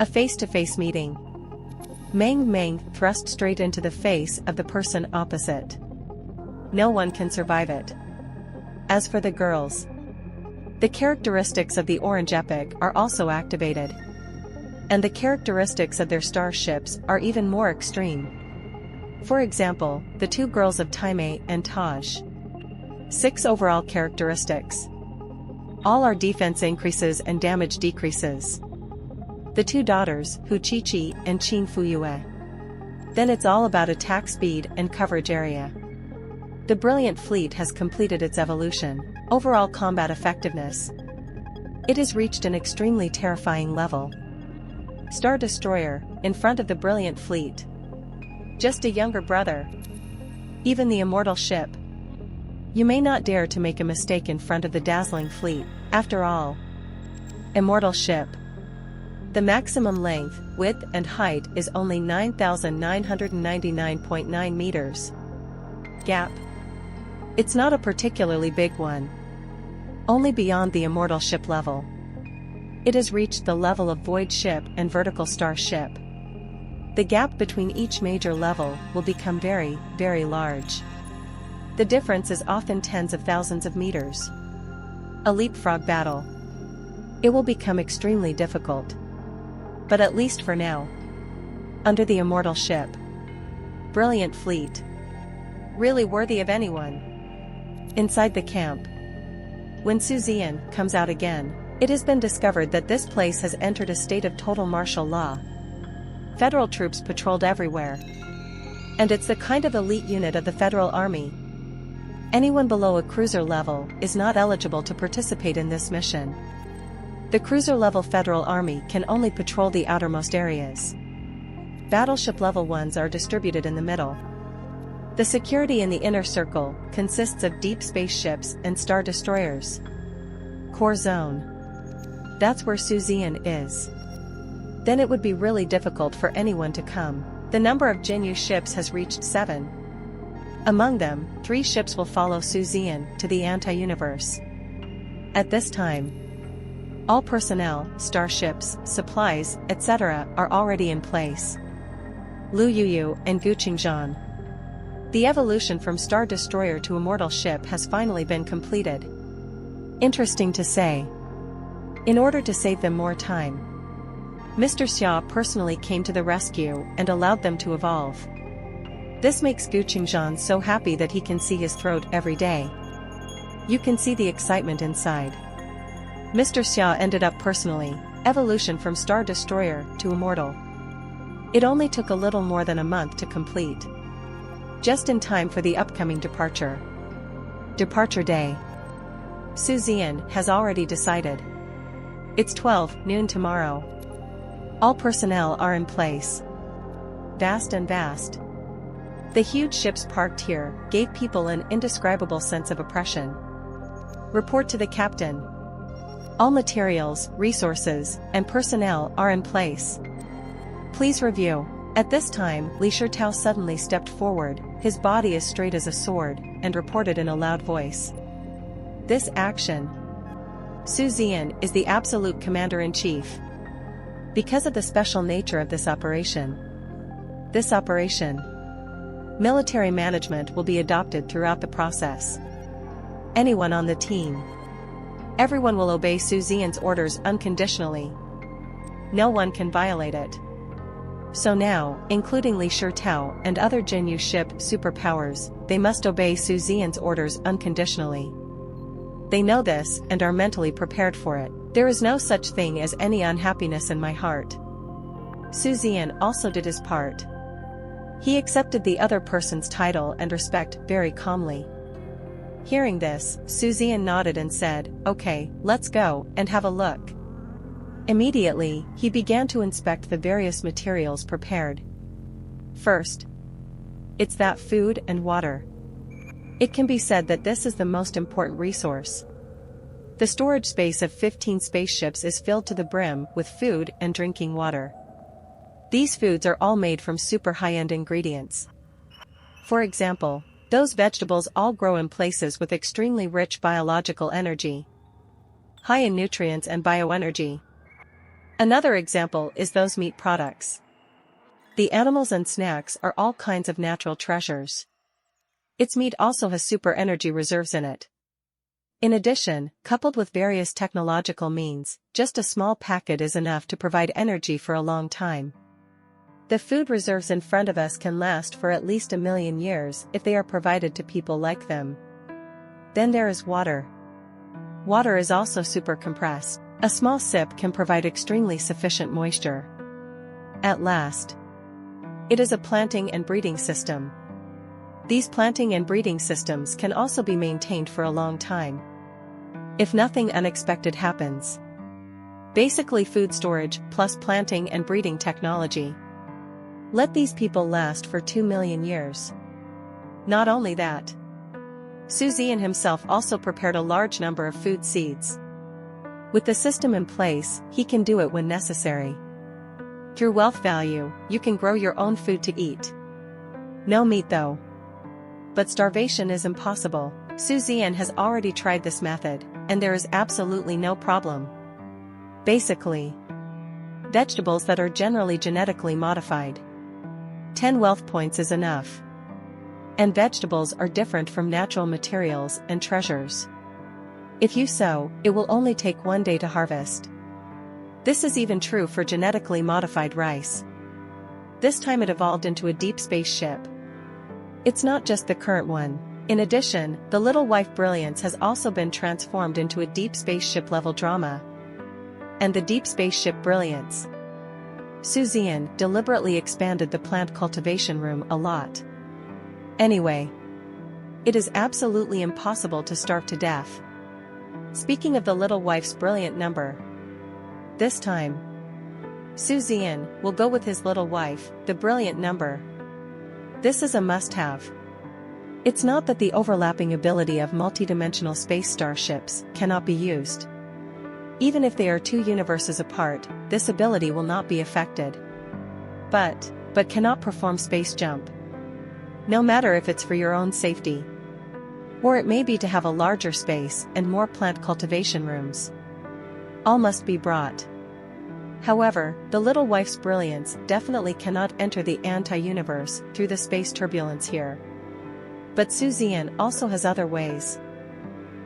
A face-to-face meeting. Mang thrust straight into the face of the person opposite. No one can survive it. As for the girls, the characteristics of the Orange Epic are also activated. And the characteristics of their starships are even more extreme. For example, the two girls of Taime and Taj. 6 overall characteristics. All are defense increases and damage decreases. The two daughters, Hu Chi and Qin Fuyue. Then it's all about attack speed and coverage area. The Brilliant Fleet has completed its evolution. Overall combat effectiveness. It has reached an extremely terrifying level. Star Destroyer, in front of the Brilliant Fleet. Just a younger brother. Even the immortal ship. You may not dare to make a mistake in front of the dazzling fleet, after all. Immortal ship. The maximum length, width and height is only 9,999.9 meters. Gap. It's not a particularly big one. Only beyond the immortal ship level. It has reached the level of void ship and vertical starship. The gap between each major level will become very, very large. The difference is often tens of thousands of meters. A leapfrog battle. It will become extremely difficult. But at least for now. Under the immortal ship. Brilliant Fleet. Really worthy of anyone. Inside the camp. When Zian comes out again, it has been discovered that this place has entered a state of total martial law. Federal troops patrolled everywhere. And it's the kind of elite unit of the Federal Army. Anyone below a cruiser level is not eligible to participate in this mission. The cruiser-level Federal Army can only patrol the outermost areas. Battleship level ones are distributed in the middle. The security in the inner circle consists of deep space ships and Star Destroyers. Core Zone. That's where Zian is. Then it would be really difficult for anyone to come. The number of Jinyu ships has reached 7. Among them, 3 ships will follow Zian to the anti-universe. At this time, all personnel, starships, supplies, etc. are already in place. Lu Yuyu and Gu Qingzhan. The evolution from Star Destroyer to Immortal Ship has finally been completed. Interesting to say. In order to save them more time, Mr. Xia personally came to the rescue and allowed them to evolve. This makes Gu Qingzhan so happy that he can see his throat every day. You can see the excitement inside. Mr. Xia ended up personally, evolution from Star Destroyer to Immortal. It only took a little more than a month to complete. Just in time for the upcoming departure. Departure day. Zian has already decided. It's 12 noon tomorrow. All personnel are in place. Vast and vast. The huge ships parked here gave people an indescribable sense of oppression. Report to the captain. All materials, resources, and personnel are in place. Please review. At this time, Li Shitao suddenly stepped forward, his body as straight as a sword, and reported in a loud voice. This action. Zian is the absolute commander-in-chief. Because of the special nature of this operation, military management will be adopted throughout the process. Anyone on the team. Everyone will obey Zian's orders unconditionally. No one can violate it. So now, including Li Shitao and other Jinyu ship superpowers, they must obey Zian's orders unconditionally. They know this and are mentally prepared for it. There is no such thing as any unhappiness in my heart. Zian also did his part. He accepted the other person's title and respect very calmly. Hearing this, Zian nodded and said, "Okay, let's go and have a look." Immediately, he began to inspect the various materials prepared. First, it's that food and water. It can be said that this is the most important resource. The storage space of 15 spaceships is filled to the brim with food and drinking water. These foods are all made from super high-end ingredients. For example, those vegetables all grow in places with extremely rich biological energy, high in nutrients and bioenergy. Another example is those meat products. The animals and snacks are all kinds of natural treasures. Its meat also has super energy reserves in it. In addition, coupled with various technological means, just a small packet is enough to provide energy for a long time. The food reserves in front of us can last for at least 1,000,000 years if they are provided to people like them. Then there is water. Water is also super compressed. A small sip can provide extremely sufficient moisture. At last, it is a planting and breeding system. These planting and breeding systems can also be maintained for a long time, if nothing unexpected happens. Basically food storage plus planting and breeding technology. Let these people last for 2,000,000 years. Not only that, Zian himself also prepared a large number of food seeds. With the system in place, he can do it when necessary. Through wealth value, you can grow your own food to eat. No meat though. But starvation is impossible. Zian has already tried this method, and there is absolutely no problem. Basically, vegetables that are generally genetically modified. 10 wealth points is enough. And vegetables are different from natural materials and treasures. If you sow, it will only take 1 day to harvest. This is even true for genetically modified rice. This time it evolved into a deep space ship. It's not just the current one. In addition, the Little Wife Brilliance has also been transformed into a deep spaceship level drama. And the Deep Spaceship Brilliance. Zian deliberately expanded the plant cultivation room a lot. Anyway, it is absolutely impossible to starve to death. Speaking of the Little Wife's brilliant number, this time, Zian will go with his little wife, the brilliant number. This is a must-have. It's not that the overlapping ability of multidimensional space starships cannot be used. Even if they are 2 universes apart, this ability will not be affected. But cannot perform space jump. No matter if it's for your own safety, or it may be to have a larger space and more plant cultivation rooms. All must be brought. However, the Little Wife's Brilliance definitely cannot enter the anti-universe through the space turbulence here. But Zian also has other ways.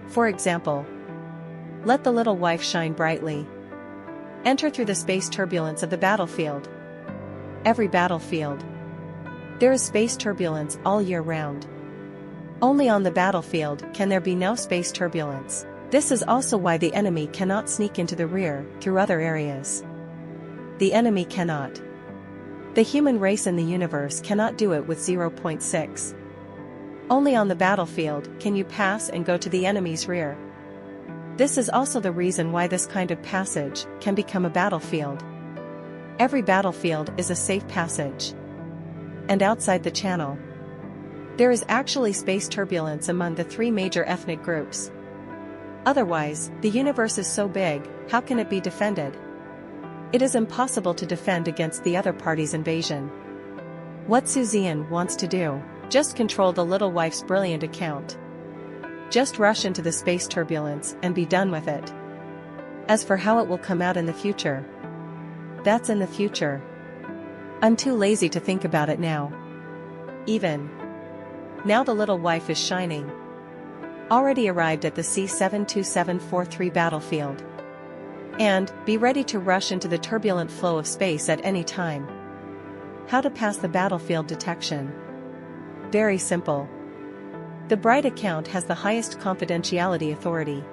For example, let the Little Wife shine brightly. Enter through the space turbulence of the battlefield. Every battlefield. There is space turbulence all year round. Only on the battlefield can there be no space turbulence. This is also why the enemy cannot sneak into the rear through other areas. The enemy cannot. The human race in the universe cannot do it with 0.6. Only on the battlefield can you pass and go to the enemy's rear. This is also the reason why this kind of passage can become a battlefield. Every battlefield is a safe passage. And outside the channel, there is actually space turbulence among the 3 major ethnic groups. Otherwise, the universe is so big, how can it be defended? It is impossible to defend against the other party's invasion. What Zian wants to do, just control the Little Wife's brilliant account. Just rush into the space turbulence and be done with it. As for how it will come out in the future, that's in the future. I'm too lazy to think about it now. Even now the Little Wife is shining. Already arrived at the C72743 battlefield. And be ready to rush into the turbulent flow of space at any time. How to pass the battlefield detection? Very simple. The Bright account has the highest confidentiality authority.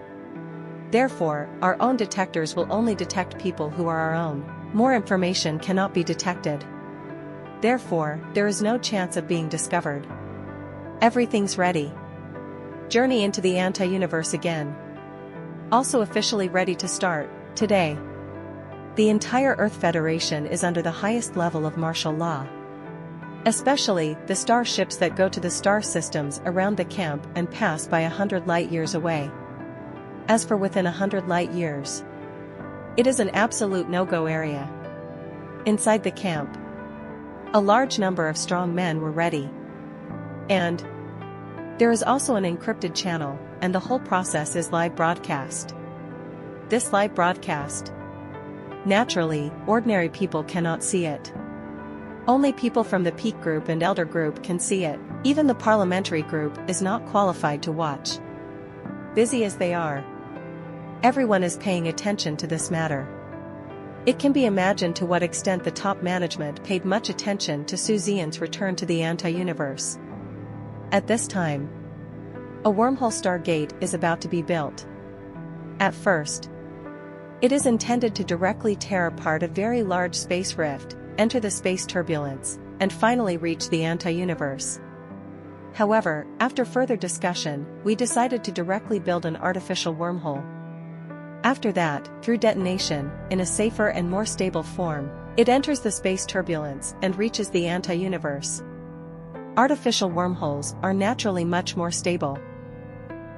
Therefore, our own detectors will only detect people who are our own. More information cannot be detected. Therefore, there is no chance of being discovered. Everything's ready. Journey into the anti-universe again. Also officially ready to start, today. The entire Earth Federation is under the highest level of martial law. Especially, the starships that go to the star systems around the camp and pass by 100 light-years away. As for within 100 light-years, it is an absolute no-go area. Inside the camp, a large number of strong men were ready. And there is also an encrypted channel, and the whole process is live broadcast. This live broadcast, naturally, ordinary people cannot see it. Only people from the Peak Group and Elder Group can see it. Even the Parliamentary Group is not qualified to watch. Busy as they are, everyone is paying attention to this matter. It can be imagined to what extent the top management paid much attention to Zian's return to the anti-universe. At this time, a wormhole stargate is about to be built. At first, it is intended to directly tear apart a very large space rift, enter the space turbulence, and finally reach the anti-universe. However, after further discussion, we decided to directly build an artificial wormhole. After that, through detonation, in a safer and more stable form, it enters the space turbulence and reaches the anti-universe. Artificial wormholes are naturally much more stable,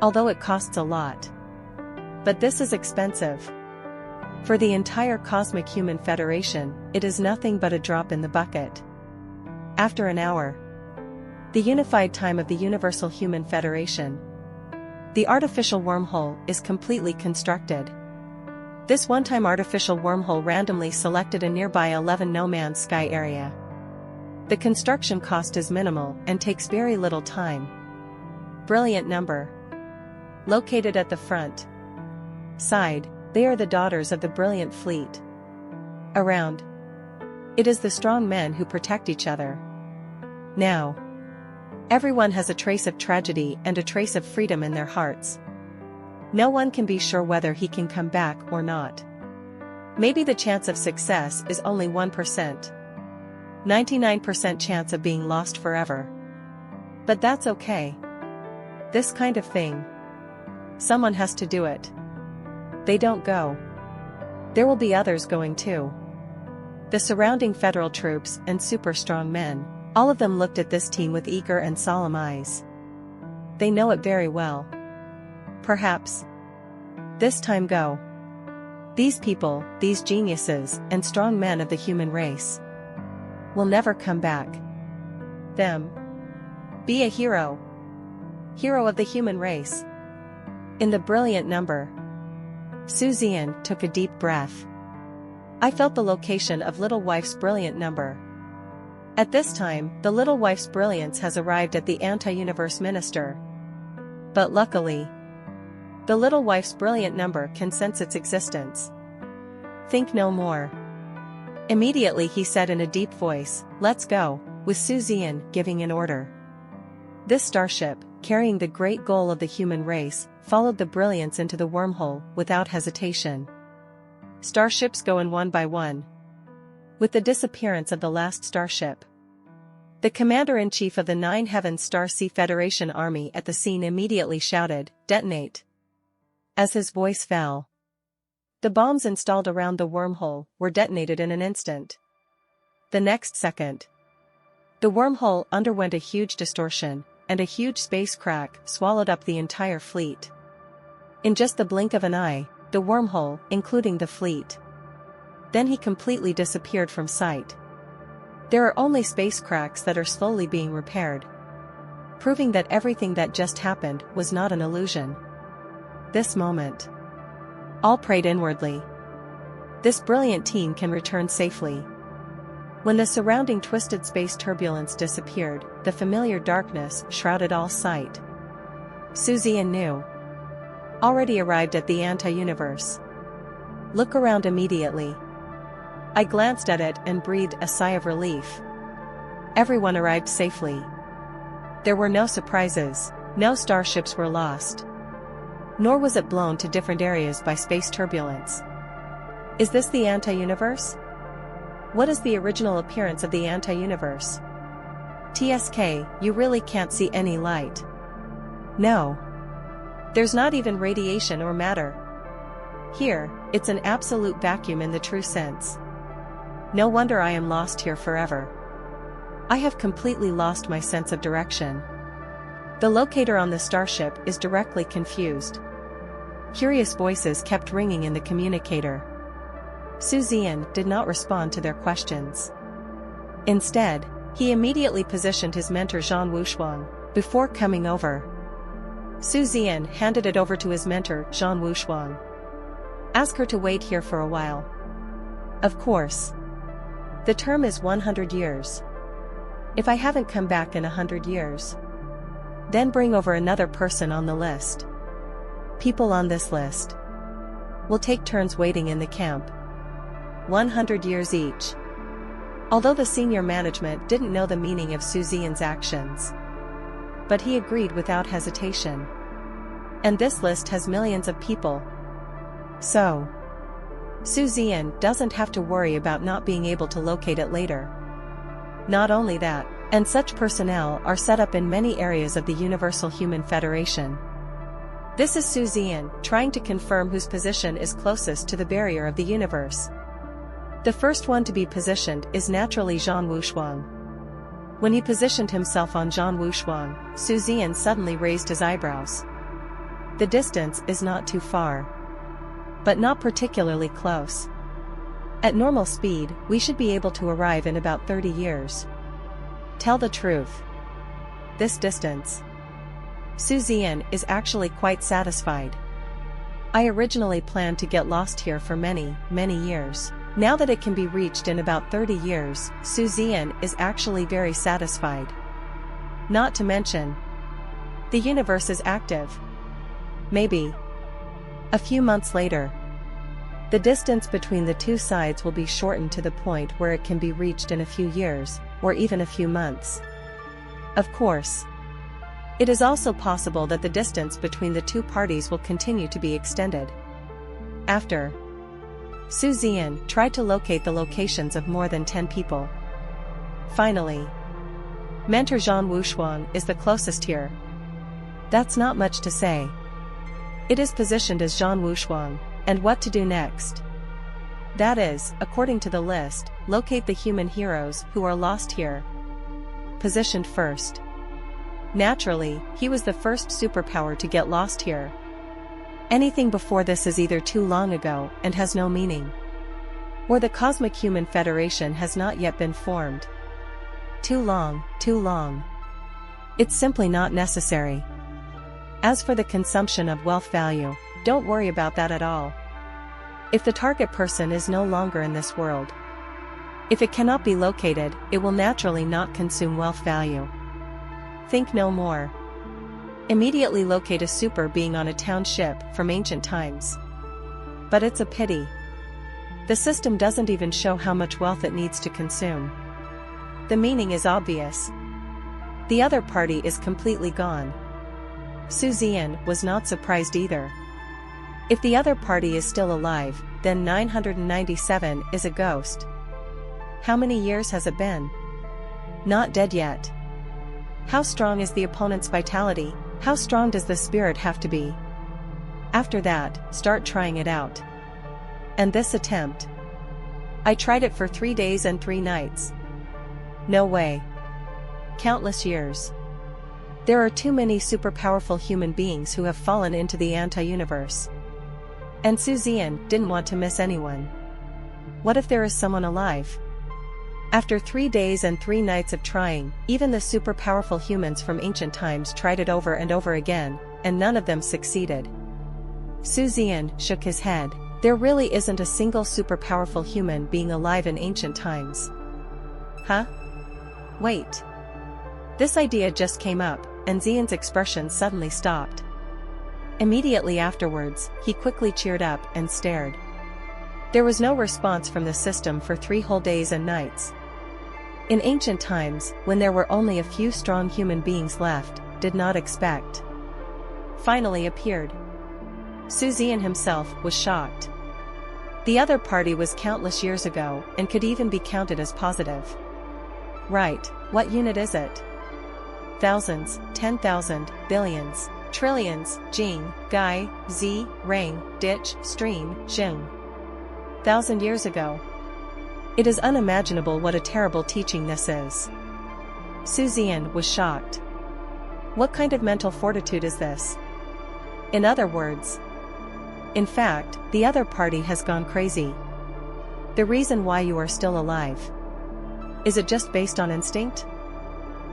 although it costs a lot. But this is expensive. For the entire Cosmic Human Federation, it is nothing but a drop in the bucket. After an hour, the unified time of the Universal Human Federation, the artificial wormhole is completely constructed. This one-time artificial wormhole randomly selected a nearby 11 no man's sky area. The construction cost is minimal and takes very little time. Brilliant number. Located at the front side, they are the daughters of the brilliant fleet. Around, it is the strong men who protect each other. Now, everyone has a trace of tragedy and a trace of freedom in their hearts. No one can be sure whether he can come back or not. Maybe the chance of success is only 1%. 99% chance of being lost forever. But that's okay. This kind of thing, someone has to do it. They don't go, there will be others going too. The surrounding federal troops and super strong men, all of them looked at this team with eager and solemn eyes. They know it very well. Perhaps this time go. These people, these geniuses and strong men of the human race, will never come back. Them. Be a hero. Hero of the human race. In the brilliant number, Zian took a deep breath. I felt the location of Little Wife's brilliant number. At this time, the Little Wife's brilliance has arrived at the anti-universe minister. But luckily, the Little Wife's brilliant number can sense its existence. Think no more. Immediately he said in a deep voice, "Let's go," with Zian giving an order. This starship, carrying the great goal of the human race, followed the brilliance into the wormhole without hesitation. Starships go in one by one. With the disappearance of the last starship, the commander-in-chief of the Nine Heavens Star Sea Federation Army at the scene immediately shouted, "Detonate!" As his voice fell, the bombs installed around the wormhole were detonated in an instant. The next second, the wormhole underwent a huge distortion, and a huge space crack swallowed up the entire fleet. In just the blink of an eye, the wormhole, including the fleet. Then he completely disappeared from sight. There are only space cracks that are slowly being repaired, proving that everything that just happened was not an illusion. This moment, all prayed inwardly. This brilliant team can return safely. When the surrounding twisted space turbulence disappeared, the familiar darkness shrouded all sight. Zian knew. Already arrived at the anti-universe. Look around immediately. I glanced at it and breathed a sigh of relief. Everyone arrived safely. There were no surprises, no starships were lost. Nor was it blown to different areas by space turbulence. Is this the anti-universe? What is the original appearance of the anti-universe? TSK, you really can't see any light. No. There's not even radiation or matter. Here, it's an absolute vacuum in the true sense. No wonder I am lost here forever. I have completely lost my sense of direction. The locator on the starship is directly confused. Curious voices kept ringing in the communicator. Zian did not respond to their questions. Instead, he immediately positioned his mentor Zhan Wuxuang before coming over. Zian handed it over to his mentor Zhan Wuxuang. Ask her to wait here for a while. Of course. The term is 100 years. If I haven't come back in 100 years, then bring over another person on the list. People on this list will take turns waiting in the camp. 100 years each. Although the senior management didn't know the meaning of Zian's actions, but he agreed without hesitation. And this list has millions of people. So, Zian doesn't have to worry about not being able to locate it later. Not only that, and such personnel are set up in many areas of the Universal Human Federation. This is Zian trying to confirm whose position is closest to the barrier of the universe. The first one to be positioned is naturally Zhan Wuxuang. When he positioned himself on Zhan Wuxuang, Zian suddenly raised his eyebrows. The distance is not too far, but not particularly close. At normal speed, we should be able to arrive in about 30 years. Tell the truth. This distance. Zian is actually quite satisfied. I originally planned to get lost here for many, many years. Now that it can be reached in about 30 years, Zian is actually very satisfied. Not to mention, the universe is active. Maybe a few months later, the distance between the two sides will be shortened to the point where it can be reached in a few years, or even a few months. Of course, it is also possible that the distance between the two parties will continue to be extended. After, Zian tried to locate the locations of more than 10 people. Finally, mentor Zhan Wuxuang is the closest here. That's not much to say. It is positioned as Zhan Wuxuang, and what to do next? That is, according to the list, locate the human heroes who are lost here. Positioned first. Naturally, he was the first superpower to get lost here. Anything before this is either too long ago and has no meaning, or the Cosmic Human Federation has not yet been formed. Too long, too long. It's simply not necessary. As for the consumption of wealth value, don't worry about that at all. If the target person is no longer in this world, if it cannot be located, it will naturally not consume wealth value. Think no more. Immediately locate a super being on a town ship from ancient times. But it's a pity. The system doesn't even show how much wealth it needs to consume. The meaning is obvious. The other party is completely gone. Zian was not surprised either. If the other party is still alive, then 997 is a ghost. How many years has it been? Not dead yet. How strong is the opponent's vitality? How strong does the spirit have to be? After that, start trying it out. And this attempt? I tried it for 3 days and 3 nights. No way. Countless years. There are too many super powerful human beings who have fallen into the anti-universe. And Zian didn't want to miss anyone. What if there is someone alive? After 3 days and 3 nights of trying, even the super powerful humans from ancient times tried it over and over again, and none of them succeeded. Zian shook his head. There really isn't a single super powerful human being alive in ancient times. Huh? Wait. This idea just came up, and Zian's expression suddenly stopped. Immediately afterwards, he quickly cheered up and stared. There was no response from the system for 3 whole days and nights. In ancient times, when there were only a few strong human beings left, did not expect. Finally appeared. Zian himself was shocked. The other party was countless years ago, and could even be counted as positive. Right, what unit is it? Thousands, 10,000, billions. Trillions, Jing, Gai, Zi, Rang, Ditch, Stream, Xing. 1,000 years ago. It is unimaginable what a terrible teaching this is. Zian was shocked. What kind of mental fortitude is this? In other words, in fact, the other party has gone crazy. The reason why you are still alive. Is it just based on instinct?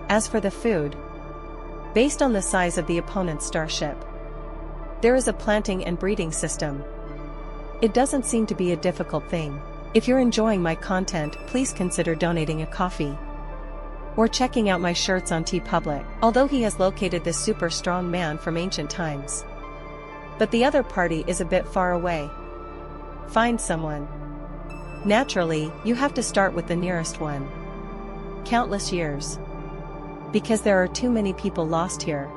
As for the food, based on the size of the opponent's starship, there is a planting and breeding system. It doesn't seem to be a difficult thing. If you're enjoying my content, please consider donating a coffee. Or checking out my shirts on TeePublic, although he has located this super strong man from ancient times. But the other party is a bit far away. Find someone. Naturally, you have to start with the nearest one. Countless years. Because there are too many people lost here.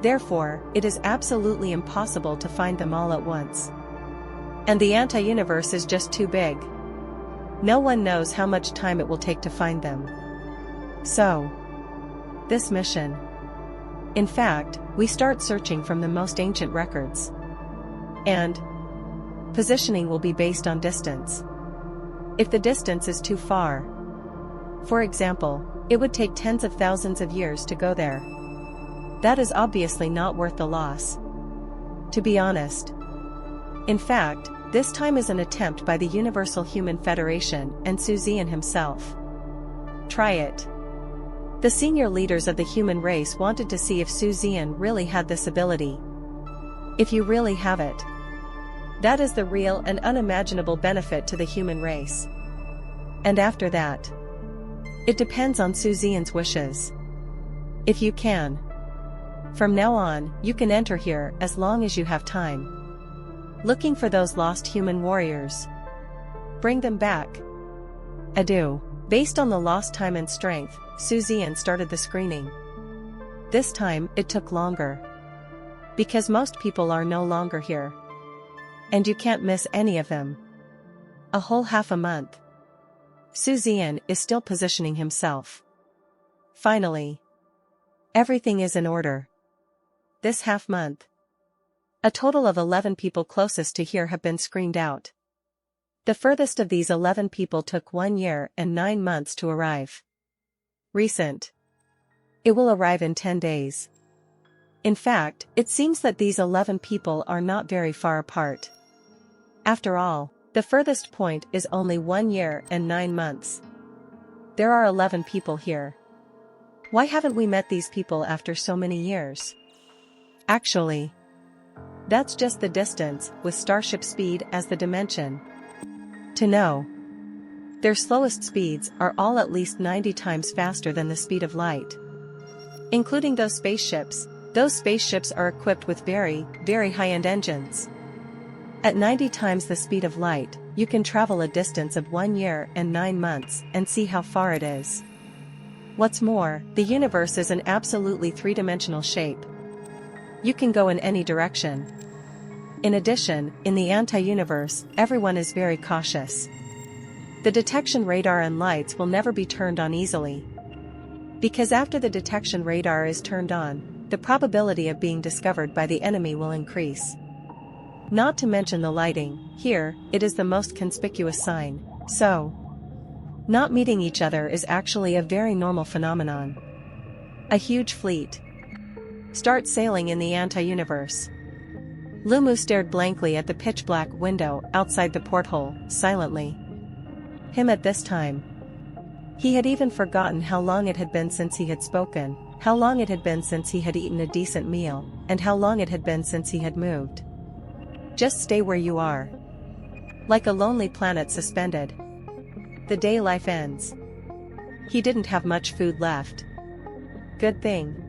Therefore, it is absolutely impossible to find them all at once. And the anti-universe is just too big. No one knows how much time it will take to find them. So, this mission. In fact, we start searching from the most ancient records. And positioning will be based on distance. If the distance is too far, for example, it would take tens of thousands of years to go there. That is obviously not worth the loss. To be honest. In fact, this time is an attempt by the Universal Human Federation and Zian himself. Try it. The senior leaders of the human race wanted to see if Zian really had this ability. If you really have it, that is the real and unimaginable benefit to the human race. And after that, it depends on Zian's wishes. If you can. From now on, you can enter here as long as you have time. Looking for those lost human warriors. Bring them back. Adieu. Based on the lost time and strength, Zian started the screening. This time, it took longer. Because most people are no longer here. And you can't miss any of them. A whole half a month. Zian is still positioning himself. Finally. Everything is in order. This half month. A total of 11 people closest to here have been screened out. The furthest of these 11 people took 1 year and 9 months to arrive. Recent. It will arrive in 10 days. In fact, it seems that these 11 people are not very far apart. After all, the furthest point is only 1 year and 9 months. There are 11 people here. Why haven't we met these people after so many years? Actually, that's just the distance, with starship speed as the dimension. To know. Their slowest speeds are all at least 90 times faster than the speed of light. Including those spaceships. Those spaceships are equipped with very, very high-end engines. At 90 times the speed of light, you can travel a distance of 1 year and 9 months and see how far it is. What's more, the universe is an absolutely three-dimensional shape. You can go in any direction. In addition, in the anti-universe, everyone is very cautious. The detection radar and lights will never be turned on easily. Because after the detection radar is turned on, the probability of being discovered by the enemy will increase. Not to mention the lighting, here, it is the most conspicuous sign, so not meeting each other is actually a very normal phenomenon. A huge fleet. Start sailing in the anti-universe. Lumu stared blankly at the pitch-black window outside the porthole, silently. Him at this time. He had even forgotten how long it had been since he had spoken, how long it had been since he had eaten a decent meal, and how long it had been since he had moved. Just stay where you are. Like a lonely planet suspended. The day life ends. He didn't have much food left. Good thing.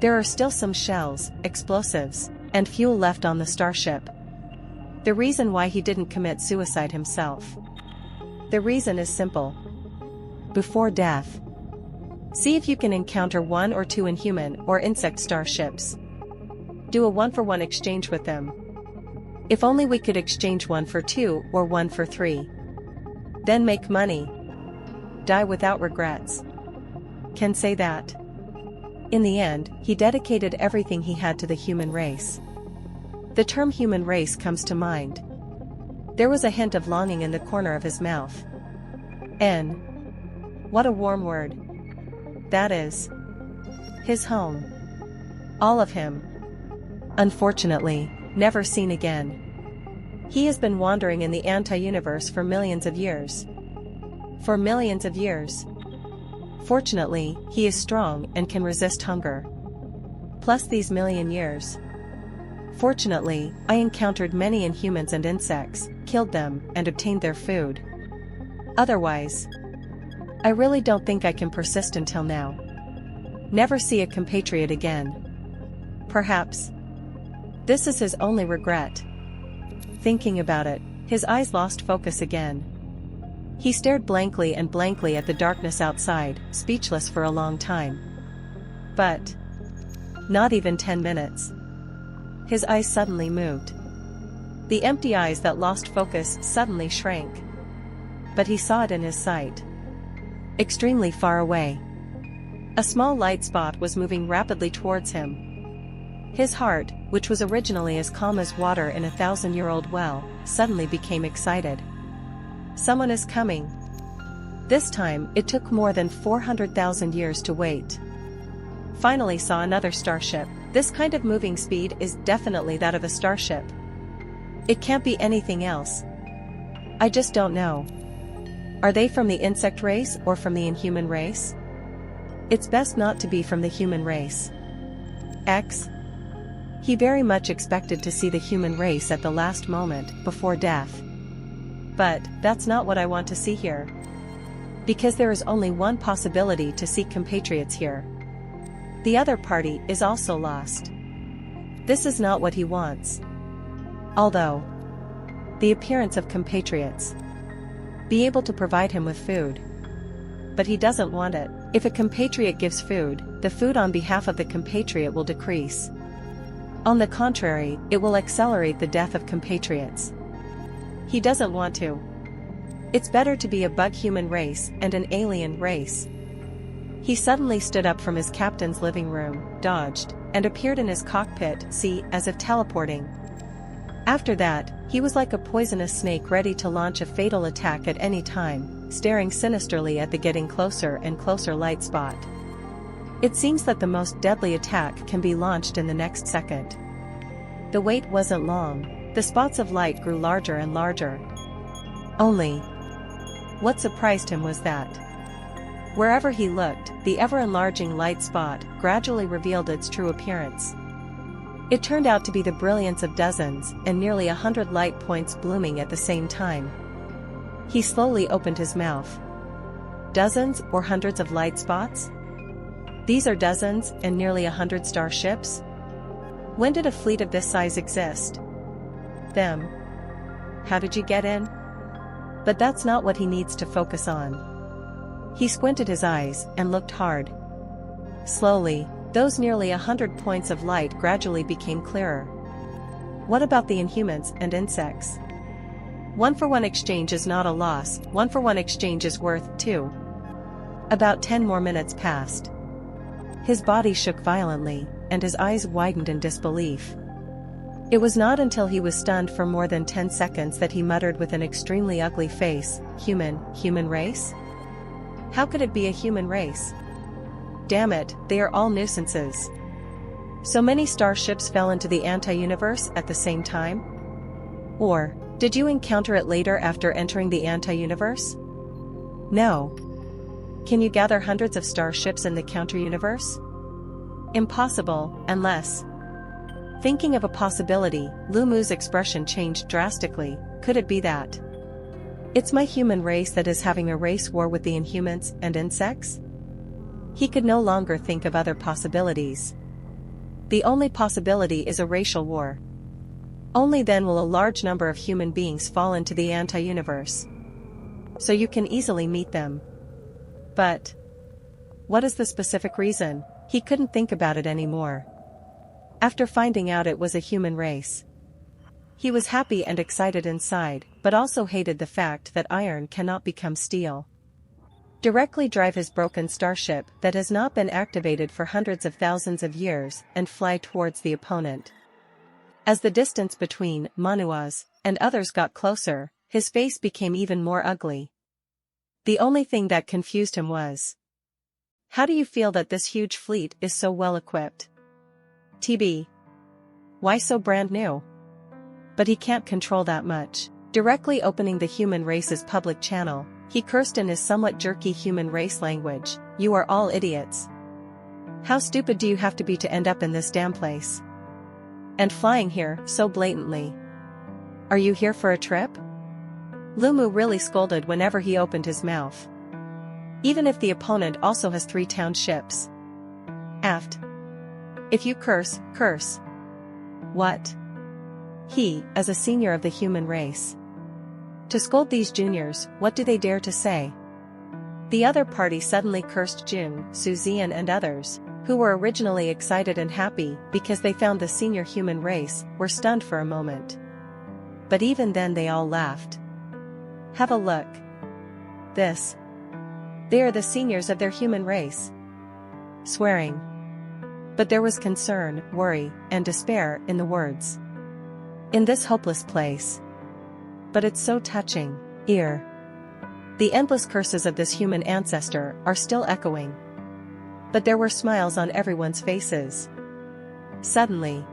There are still some shells, explosives, and fuel left on the starship. The reason why he didn't commit suicide himself. The reason is simple. Before death. See if you can encounter 1 or 2 inhuman or insect starships. Do a 1-for-1 exchange with them. If only we could exchange 1 for 2 or 1 for 3. Then make money. Die without regrets. Can say that. In the end, he dedicated everything he had to the human race. The term human race comes to mind. There was a hint of longing in the corner of his mouth. N. What a warm word. That is. His home. All of him. Unfortunately, never seen again. He has been wandering in the anti-universe for millions of years. For millions of years. Fortunately, he is strong and can resist hunger. Plus these million years. Fortunately, I encountered many inhumans and insects, killed them, and obtained their food. Otherwise, I really don't think I can persist until now. Never see a compatriot again. Perhaps this is his only regret. Thinking about it, his eyes lost focus again. He stared blankly and blankly at the darkness outside, speechless for a long time. But not even 10 minutes. His eyes suddenly moved. The empty eyes that lost focus suddenly shrank. But he saw it in his sight. Extremely far away. A small light spot was moving rapidly towards him. His heart, which was originally as calm as water in a 1,000-year-old well, suddenly became excited. Someone is coming. This time, it took more than 400,000 years to wait. Finally saw another starship. This kind of moving speed is definitely that of a starship. It can't be anything else. I just don't know. Are they from the insect race or from the inhuman race? It's best not to be from the human race. X. He very much expected to see the human race at the last moment, before death. But that's not what I want to see here. Because there is only one possibility to see compatriots here. The other party is also lost. This is not what he wants. Although the appearance of compatriots be able to provide him with food. But he doesn't want it. If a compatriot gives food, the food on behalf of the compatriot will decrease. On the contrary, it will accelerate the death of compatriots. He doesn't want to. It's better to be a bug-human race and an alien race. He suddenly stood up from his captain's living room, dodged, and appeared in his cockpit, as if teleporting. After that, he was like a poisonous snake ready to launch a fatal attack at any time, staring sinisterly at the getting closer and closer light spot. It seems that the most deadly attack can be launched in the next second. The wait wasn't long. The spots of light grew larger and larger. Only, what surprised him was that wherever he looked, the ever-enlarging light spot gradually revealed its true appearance. It turned out to be the brilliance of dozens and nearly 100 light points blooming at the same time. He slowly opened his mouth. Dozens or hundreds of light spots? These are dozens and nearly 100 starships? When did a fleet of this size exist? Them. How did you get in? But that's not what he needs to focus on. He squinted his eyes and looked hard. Slowly, those nearly 100 points of light gradually became clearer. What about the inhumans and insects? 1-for-1 exchange is not a loss, 1-for-1 exchange is worth 2. About 10 more minutes passed. His body shook violently, and his eyes widened in disbelief. It was not until he was stunned for more than 10 seconds that he muttered with an extremely ugly face, human race? How could it be a human race? Damn it, they are all nuisances. So many starships fell into the anti-universe at the same time? Or, did you encounter it later after entering the anti-universe? No. Can you gather hundreds of starships in the counter-universe? Impossible, unless... Thinking of a possibility, Lu Mu's expression changed drastically. Could it be that it's my human race that is having a race war with the inhumans and insects? He could no longer think of other possibilities. The only possibility is a racial war. Only then will a large number of human beings fall into the anti-universe. So you can easily meet them. But what is the specific reason? He couldn't think about it anymore. After finding out it was a human race, he was happy and excited inside, but also hated the fact that iron cannot become steel. directly drive his broken starship that has not been activated for hundreds of thousands of years and fly towards the opponent. As the distance between Manhwas and others got closer, his face became even more ugly. The only thing that confused him was, how do you feel that this huge fleet is so well equipped? TB. Why so brand new? But he can't control that much. Directly opening the human race's public channel, he cursed in his somewhat jerky human race language, "You are all idiots. How stupid do you have to be to end up in this damn place? And flying here so blatantly. Are you here for a trip?" Lumu really scolded whenever he opened his mouth. Even if the opponent also has 3 townships. Aft. If you curse, curse. What? He, as a senior of the human race. To scold these juniors, what do they dare to say? The other party suddenly cursed Jun, Zian and others, who were originally excited and happy because they found the senior human race, were stunned for a moment. But even then they all laughed. Have a look. This. They are the seniors of their human race. Swearing. But there was concern, worry, and despair in the words. In this hopeless place. But it's so touching. Ear. The endless curses of this human ancestor are still echoing. But there were smiles on everyone's faces. Suddenly.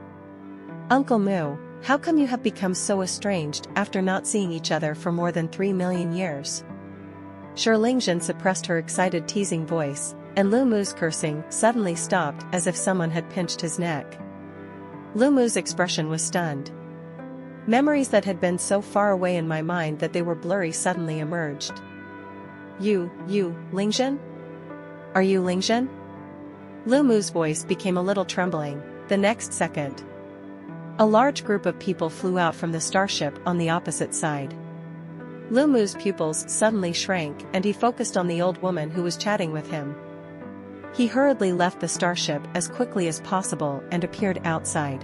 Uncle Mu, how come you have become so estranged after not seeing each other for more than 3 million years? Lingzhen suppressed her excited teasing voice, and Lu Mu's cursing suddenly stopped as if someone had pinched his neck. Lu Mu's expression was stunned. Memories that had been so far away in my mind that they were blurry suddenly emerged. You, Lingzhen? Are you Lingzhen? Lu Mu's voice became a little trembling. The next second, a large group of people flew out from the starship on the opposite side. Lu Mu's pupils suddenly shrank and he focused on the old woman who was chatting with him. He hurriedly left the starship as quickly as possible and appeared outside.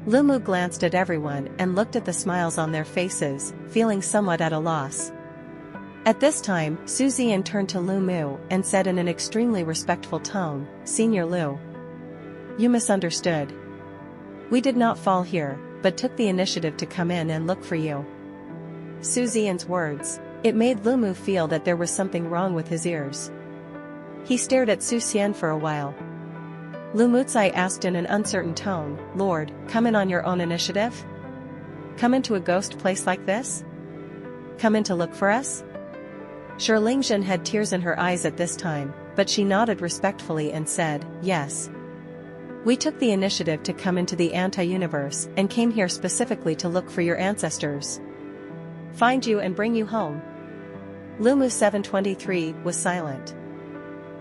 Lu Mu glanced at everyone and looked at the smiles on their faces, feeling somewhat at a loss. At this time, Zian turned to Lu Mu and said in an extremely respectful tone, "Senior Lu. You misunderstood. We did not fall here, but took the initiative to come in and look for you." Zian's words, it made Lu Mu feel that there was something wrong with his ears. He stared at Zian for a while. Lu Mutsai asked in an uncertain tone, "Lord, come in on your own initiative? Come into a ghost place like this? Come in to look for us?" Lingzhen had tears in her eyes at this time, but she nodded respectfully and said, "Yes. We took the initiative to come into the anti-universe and came here specifically to look for your ancestors. Find you and bring you home." Lu Mu 723 was silent.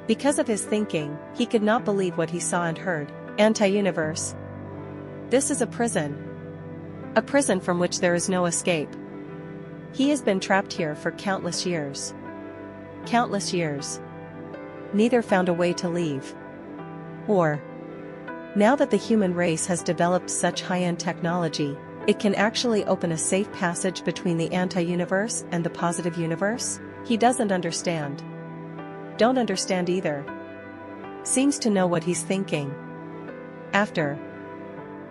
Because of his thinking, he could not believe what he saw and heard. Anti-universe. This is a prison. A prison from which there is no escape. He has been trapped here for countless years. Countless years. Neither found a way to leave. Or, now that the human race has developed such high-end technology, it can actually open a safe passage between the anti-universe and the positive universe? He doesn't understand. Don't understand either. Seems to know what he's thinking. After,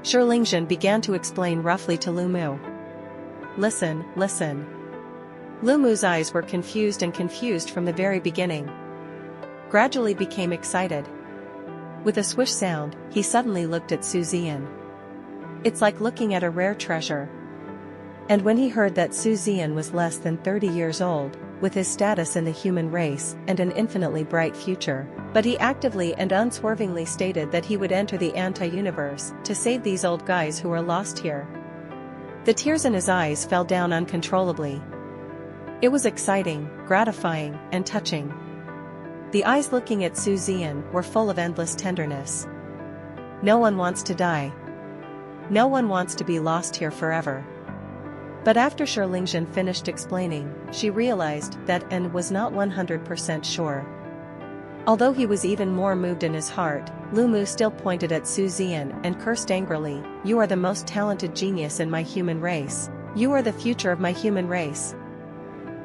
Lingzhen began to explain roughly to Lu Mu. Listen. Lu Mu's eyes were confused from the very beginning. Gradually became excited. With a swish sound, he suddenly looked at Zian. It's like looking at a rare treasure. And when he heard that Zian was less than 30 years old, with his status in the human race and an infinitely bright future, but he actively and unswervingly stated that he would enter the anti-universe to save these old guys who are lost here. The tears in his eyes fell down uncontrollably. It was exciting, gratifying, and touching. The eyes looking at Zian were full of endless tenderness. No one wants to die. No one wants to be lost here forever. But after Lingzhen finished explaining, she realized that and was not 100% sure. Although he was even more moved in his heart, Lu Mu still pointed at Zian and cursed angrily, "You are the most talented genius in my human race. You are the future of my human race.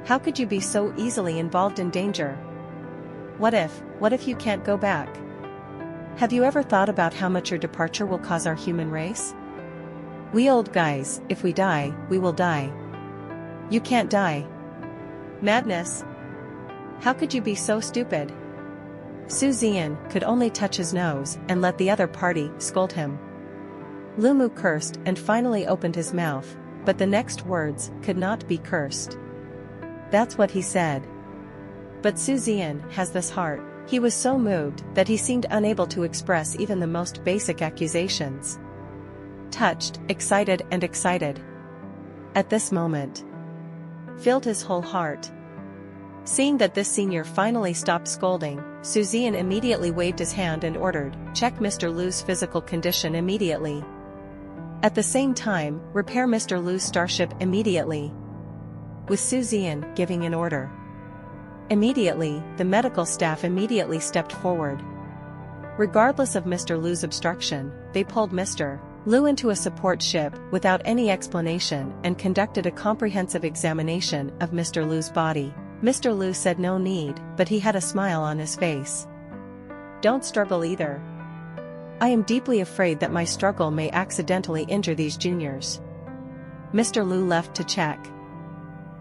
How could you be so easily involved in danger?" What if you can't go back? Have you ever thought about how much your departure will cause our human race? We old guys, if we die, we will die. You can't die. Madness. How could you be so stupid? Zian could only touch his nose and let the other party scold him. Lumu cursed and finally opened his mouth, but the next words could not be cursed. That's what he said. But Zian has this heart. He was so moved that he seemed unable to express even the most basic accusations. Touched, excited. At this moment, filled his whole heart. Seeing that this senior finally stopped scolding, Zian immediately waved his hand and ordered, "Check Mr. Lu's physical condition immediately. At the same time, repair Mr. Lu's starship immediately." With Zian giving an order. Immediately, the medical staff immediately stepped forward. Regardless of Mr. Lu's obstruction, they pulled Mr. Lu into a support ship without any explanation and conducted a comprehensive examination of Mr. Lu's body. Mr. Lu said no need, but he had a smile on his face. "Don't struggle either. I am deeply afraid that my struggle may accidentally injure these juniors." Mr. Lu left to check.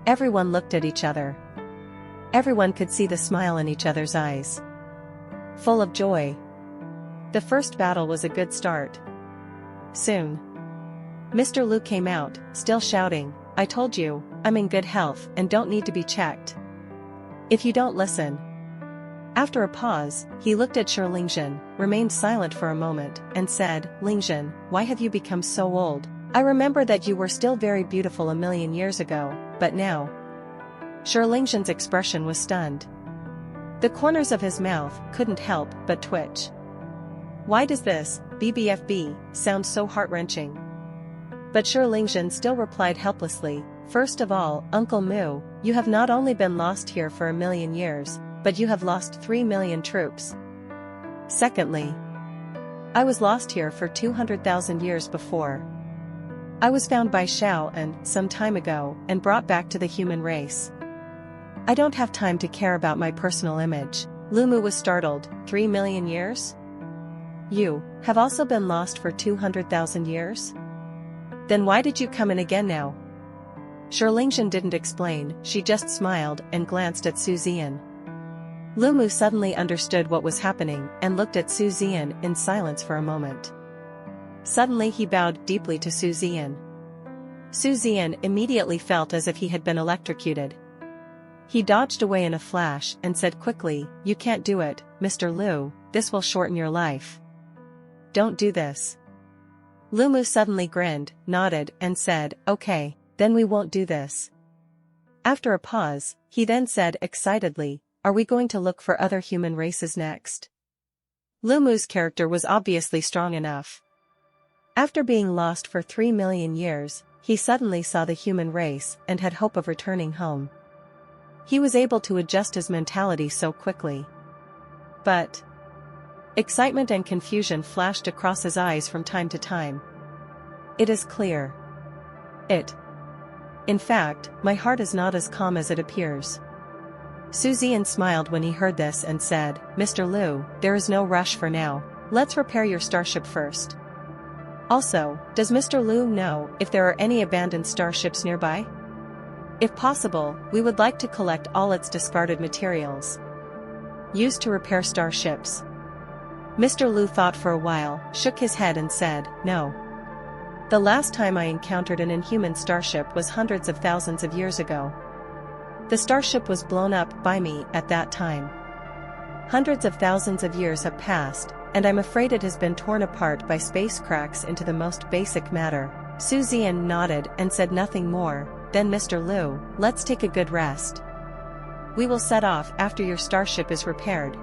Everyone looked at each other. Everyone could see the smile in each other's eyes. Full of joy. The first battle was a good start. Soon, Mr. Lu came out, still shouting, "I told you, I'm in good health and don't need to be checked. If you don't listen." After a pause, he looked at Lingzhen, remained silent for a moment, and said, "Lingzhen, why have you become so old? I remember that you were still very beautiful a million years ago, but now." Lingzhen's expression was stunned. The corners of his mouth couldn't help but twitch. Why does this, BBFB, sound so heart-wrenching? But Lingzhen still replied helplessly, "First of all, Uncle Mu, you have not only been lost here for a million years, but you have lost 3 million troops. Secondly, I was lost here for 200,000 years before. I was found by Xiao and, some time ago, and brought back to the human race. I don't have time to care about my personal image." Lumu was startled. 3 million years? You have also been lost for 200,000 years? Then why did you come in again now? Lingzhen didn't explain, she just smiled and glanced at Zian. Lumu suddenly understood what was happening and looked at Zian in silence for a moment. Suddenly he bowed deeply to Zian. Zian immediately felt as if he had been electrocuted. He dodged away in a flash and said quickly, "You can't do it, Mr. Lu, this will shorten your life. Don't do this." Lumu suddenly grinned, nodded, and said, "Okay, then we won't do this." After a pause, he then said excitedly, "Are we going to look for other human races next?" Lumu's character was obviously strong enough. After being lost for 3 million years, he suddenly saw the human race and had hope of returning home. He was able to adjust his mentality so quickly. But excitement and confusion flashed across his eyes from time to time. "It is clear. In fact, my heart is not as calm as it appears." Zian smiled when he heard this and said, "Mr. Lu, there is no rush for now. Let's repair your starship first. Also, does Mr. Lu know if there are any abandoned starships nearby? If possible, we would like to collect all its discarded materials used to repair starships." Mr. Lu thought for a while, shook his head and said, "No. The last time I encountered an inhuman starship was hundreds of thousands of years ago. The starship was blown up by me at that time. Hundreds of thousands of years have passed, and I'm afraid it has been torn apart by space cracks into the most basic matter." Zian nodded and said nothing more. "Then Mr. Lu, let's take a good rest. We will set off after your starship is repaired."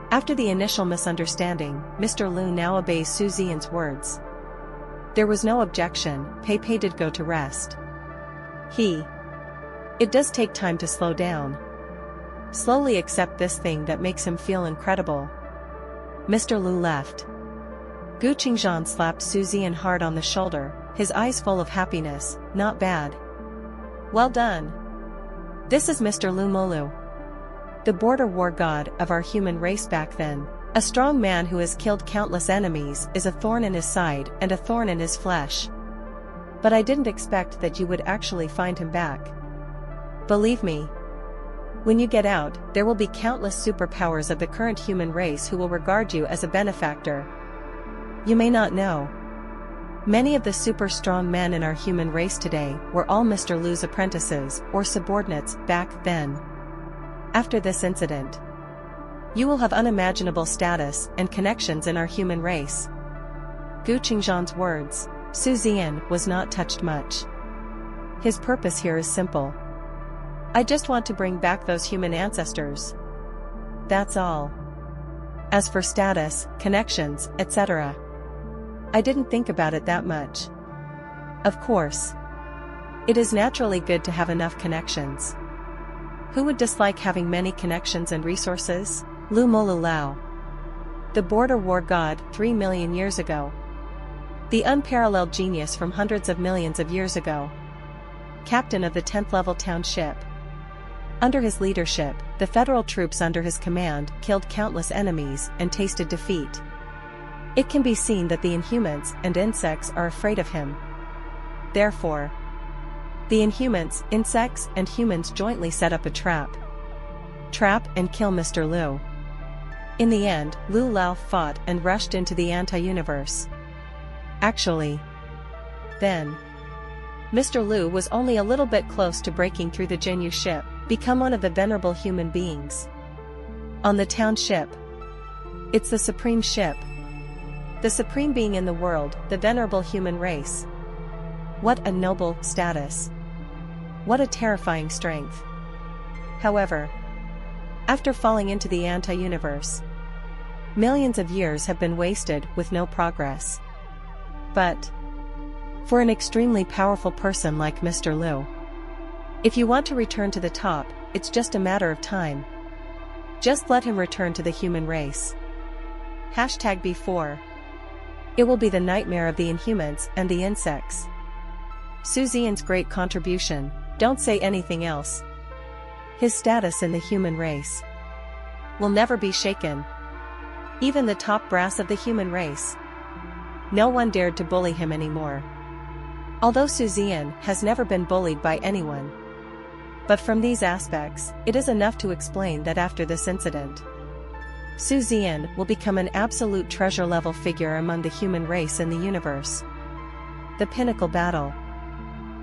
After the initial misunderstanding, Mr. Lu now obeys Zian's words. There was no objection, Pei did go to rest. It does take time to slow down. Slowly accept this thing that makes him feel incredible. Mr. Lu left. Gu Qingzhan slapped Zian hard on the shoulder, his eyes full of happiness. "Not bad. Well done. This is Mr. Lu Molu. the border war god of our human race back then. A strong man who has killed countless enemies is a thorn in his side and a thorn in his flesh. But I didn't expect that you would actually find him back. Believe me. When you get out, there will be countless superpowers of the current human race who will regard you as a benefactor. You may not know. Many of the super strong men in our human race today were all Mr. Lu's apprentices or subordinates back then. After this incident, you will have unimaginable status and connections in our human race. Gu Qingzhan's words. Su Zian was not touched much. His purpose here is simple. I just want to bring back those human ancestors. That's all. As for status, connections, etc., I didn't think about it that much. Of course, it is naturally good to have enough connections. Who would dislike having many connections and resources? Lu Molu Lao. The border war god 3 million years ago. The unparalleled genius from hundreds of millions of years ago. Captain of the 10th level township. Under his leadership, the federal troops under his command killed countless enemies and tasted defeat. It can be seen that the Inhumans and insects are afraid of him. Therefore, the Inhumans, insects, and humans jointly set up a trap and kill Mr. Lu. In the end, Lu Lao fought and rushed into the anti-universe. Actually, then, Mr. Lu was only a little bit close to breaking through the Jinyu ship, become one of the venerable human beings on the township. It's the supreme ship. The supreme being in the world, the venerable human race. What a noble status. What a terrifying strength. However, after falling into the anti-universe, millions of years have been wasted with no progress. But for an extremely powerful person like Mr. Lu, if you want to return to the top, it's just a matter of time. Just let him return to the human race. #B4. It will be the nightmare of the Inhumans and the insects. Su Zian's great contribution, don't say anything else. His status in the human race will never be shaken. Even the top brass of the human race. No one dared to bully him anymore. Although Su Zian has never been bullied by anyone. But from these aspects, it is enough to explain that after this incident, Su Zian will become an absolute treasure-level figure among the human race in the universe. The pinnacle battle.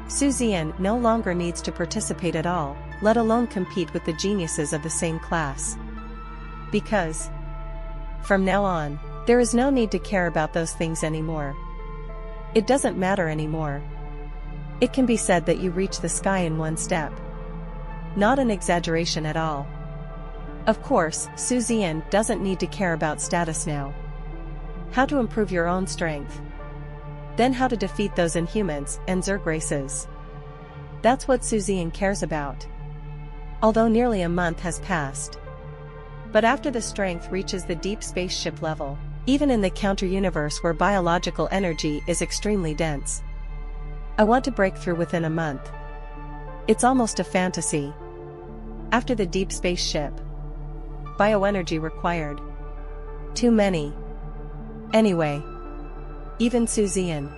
Su Zian no longer needs to participate at all, let alone compete with the geniuses of the same class. Because, from now on, there is no need to care about those things anymore. It doesn't matter anymore. It can be said that you reach the sky in one step. Not an exaggeration at all. Of course, Su Zian doesn't need to care about status now. How to improve your own strength. Then how to defeat those Inhumans and Zerg races. That's what Su Zian cares about. Although nearly a month has passed. But after the strength reaches the deep spaceship level, even in the counter-universe where biological energy is extremely dense, I want to break through within a month. It's almost a fantasy. After the deep spaceship, bioenergy required. Too many. Anyway, even Su Zian,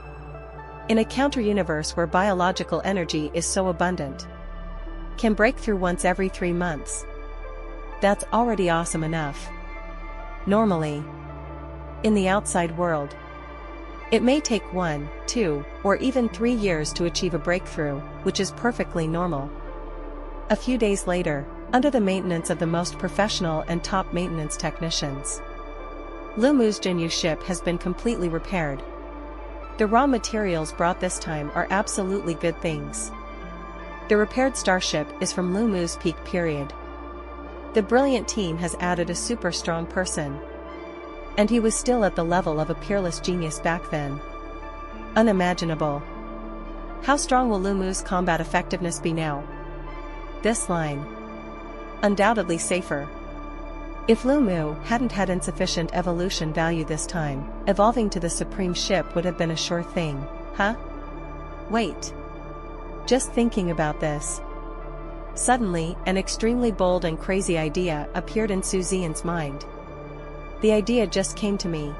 in a counter-universe where biological energy is so abundant, can break through once every 3 months. That's already awesome enough. Normally, in the outside world, it may take 1, 2, or even 3 years to achieve a breakthrough, which is perfectly normal. A few days later, under the maintenance of the most professional and top maintenance technicians, Lu Mu's Jinyu ship has been completely repaired. The raw materials brought this time are absolutely good things. The repaired starship is from Lu Mu's peak period. The brilliant team has added a super strong person. And he was still at the level of a peerless genius back then. Unimaginable. How strong will Lu Mu's combat effectiveness be now? This line. Undoubtedly safer. If Lu Mu hadn't had insufficient evolution value this time, evolving to the supreme ship would have been a sure thing, huh? Wait. Just thinking about this. Suddenly, an extremely bold and crazy idea appeared in Zian's mind. The idea just came to me.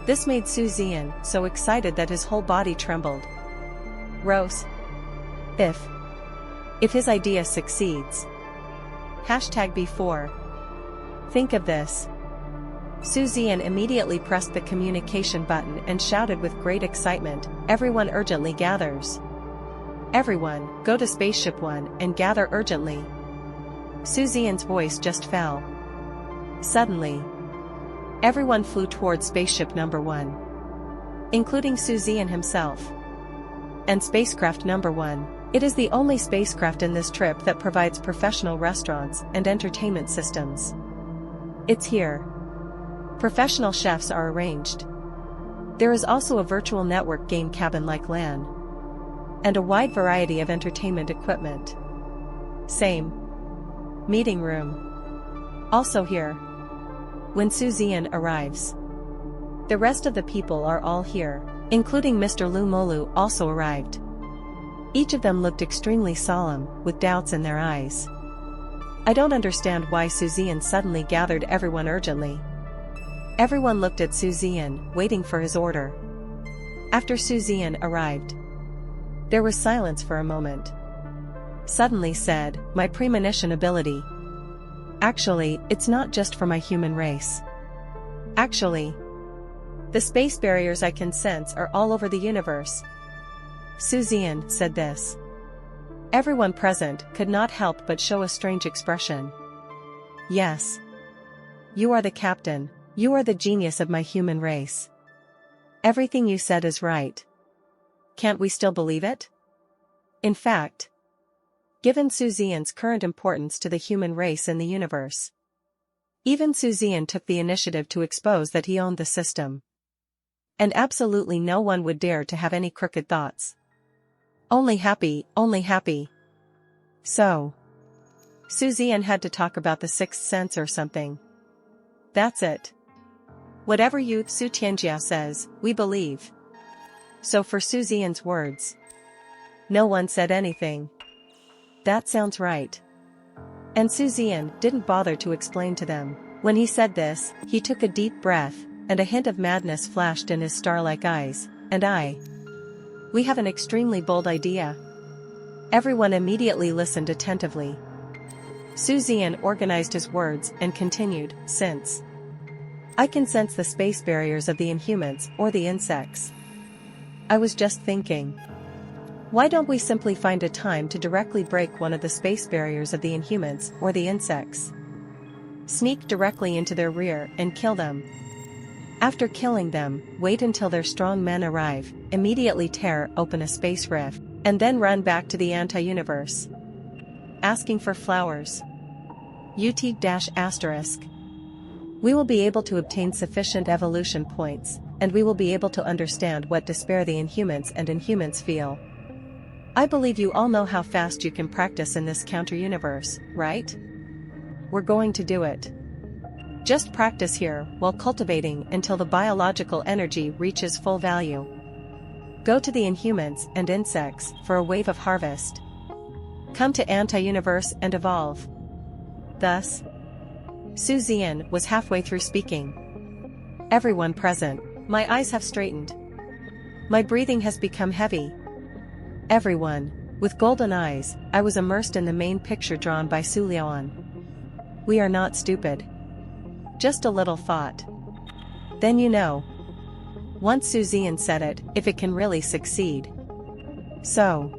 This made Zian so excited that his whole body trembled. Rose. If his idea succeeds. #B4. Think of this. Zian immediately pressed the communication button and shouted with great excitement, "Everyone urgently gathers. Everyone, go to Spaceship 1 and gather urgently." Zian's voice just fell. Suddenly, everyone flew towards Spaceship number 1. Including Zian himself. And Spacecraft number 1. It is the only spacecraft in this trip that provides professional restaurants and entertainment systems. It's here. Professional chefs are arranged. There is also a virtual network game cabin like LAN. And a wide variety of entertainment equipment. Same. Meeting room. Also here. When Zian arrives. The rest of the people are all here, including Mr. Lu Molu also arrived. Each of them looked extremely solemn, with doubts in their eyes. I don't understand why Zian suddenly gathered everyone urgently. Everyone looked at Zian, waiting for his order. After Zian arrived, there was silence for a moment. Suddenly said, "My premonition ability. Actually, it's not just for my human race. Actually, the space barriers I can sense are all over the universe." Zian said this. Everyone present could not help but show a strange expression. "Yes. You are the captain, you are the genius of my human race. Everything you said is right. Can't we still believe it?" In fact, given Zian's current importance to the human race in the universe, even Zian took the initiative to expose that he owned the system. And absolutely no one would dare to have any crooked thoughts. Only happy, only happy. So, Zian had to talk about the sixth sense or something. That's it. Whatever Yu Su Tianjia says, we believe. So for Zian's words, no one said anything. That sounds right. And Zian didn't bother to explain to them. When he said this, he took a deep breath, and a hint of madness flashed in his star-like eyes, we have an extremely bold idea. Everyone immediately listened attentively. Zian organized his words and continued, "Since I can sense the space barriers of the Inhumans or the insects, I was just thinking, why don't we simply find a time to directly break one of the space barriers of the Inhumans or the insects? Sneak directly into their rear and kill them. After killing them, wait until their strong men arrive, immediately tear open a space rift, and then run back to the anti-universe. Asking for flowers. UT-**. We will be able to obtain sufficient evolution points, and we will be able to understand what despair the Inhumans and Inhumans feel. I believe you all know how fast you can practice in this counter-universe, right? We're going to do it. Just practice here while cultivating until the biological energy reaches full value. Go to the Inhumans and insects for a wave of harvest. Come to anti-universe and evolve." Thus, Zian was halfway through speaking. Everyone present, my eyes have straightened. My breathing has become heavy. Everyone, with golden eyes, I was immersed in the main picture drawn by Su Liuan. We are not stupid. Just a little thought. Then you know. Once Zian said it, if it can really succeed. So,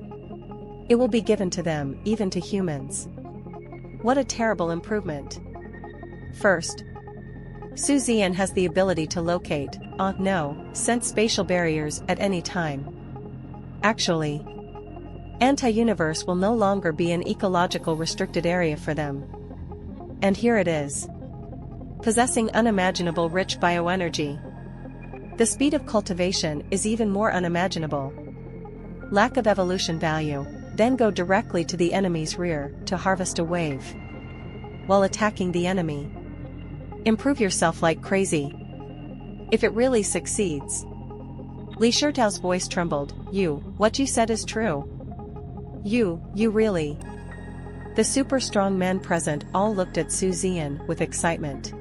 it will be given to them, even to humans. What a terrible improvement. First, Zian has the ability to locate, sense spatial barriers at any time. Actually, anti-universe will no longer be an ecological restricted area for them. And here it is. Possessing unimaginable rich bioenergy. The speed of cultivation is even more unimaginable. Lack of evolution value, then go directly to the enemy's rear to harvest a wave. While attacking the enemy. Improve yourself like crazy. If it really succeeds. Li Shirtao's voice trembled. What you said is true. You really. The super strong men present all looked at Su Zian with excitement.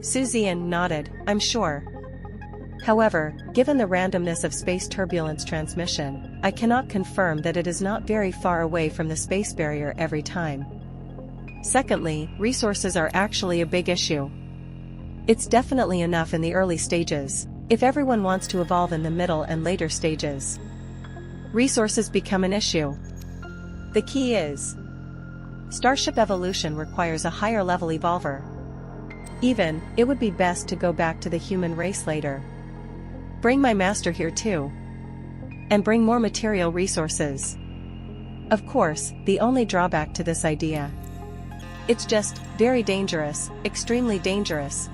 Su Zian nodded, "I'm sure. However, given the randomness of space turbulence transmission, I cannot confirm that it is not very far away from the space barrier every time. Secondly, resources are actually a big issue. It's definitely enough in the early stages. If everyone wants to evolve in the middle and later stages, resources become an issue. The key is, starship evolution requires a higher level evolver. Even, it would be best to go back to the human race later. Bring my master here too. And bring more material resources. Of course, the only drawback to this idea. It's just, very dangerous, extremely dangerous.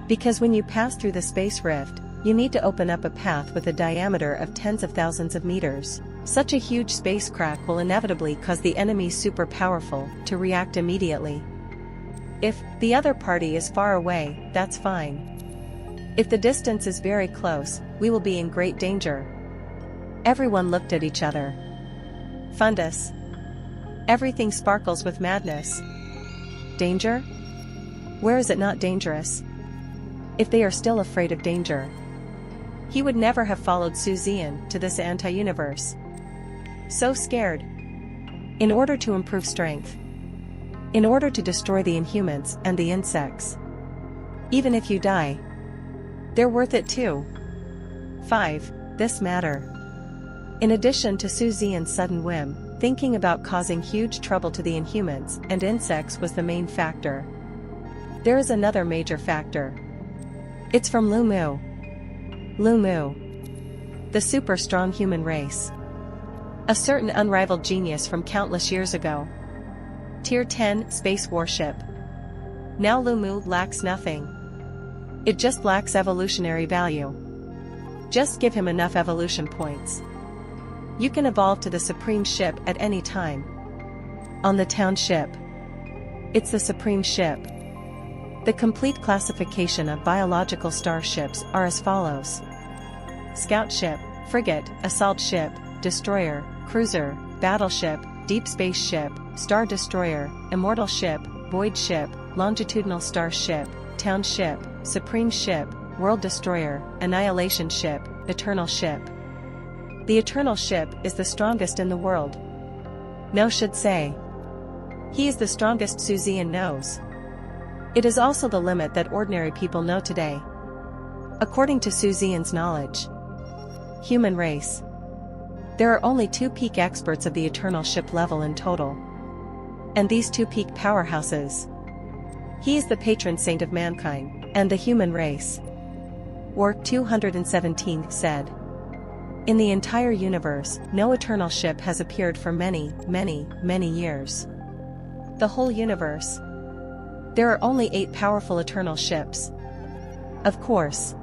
Because when you pass through the space rift, you need to open up a path with a diameter of tens of thousands of meters. Such a huge space crack will inevitably cause the enemy super powerful to react immediately. If the other party is far away, that's fine. If the distance is very close, we will be in great danger." Everyone looked at each other. Fundus. Everything sparkles with madness. Danger? Where is it not dangerous? If they are still afraid of danger, he would never have followed Su Zian to this anti-universe. So scared. In order to improve strength. In order to destroy the Inhumans and the insects. Even if you die, they're worth it too. 5. This matter. In addition to Su Zian's sudden whim, thinking about causing huge trouble to the Inhumans and insects was the main factor. There is another major factor. It's from Lu Mu. Lu Mu. The super strong human race. A certain unrivaled genius from countless years ago. Tier 10 space warship. Now Lu Mu lacks nothing. It just lacks evolutionary value. Just give him enough evolution points. You can evolve to the supreme ship at any time. On the town ship. It's the supreme ship. The complete classification of biological starships are as follows. Scout ship, frigate, assault ship, destroyer, cruiser, battleship, deep space ship, star destroyer, immortal ship, void ship, longitudinal starship, town ship, supreme ship, world destroyer, annihilation ship, eternal ship. The eternal ship is the strongest in the world. No should say. He is the strongest Su Zian knows. It is also the limit that ordinary people know today. According to Su Zian's knowledge. Human race. There are only 2 peak experts of the eternal ship level in total. And these 2 peak powerhouses. He is the patron saint of mankind, and the human race. Work 217 said. In the entire universe, no eternal ship has appeared for many, many, many years. The whole universe. There are only 8 powerful eternal ships. Of course.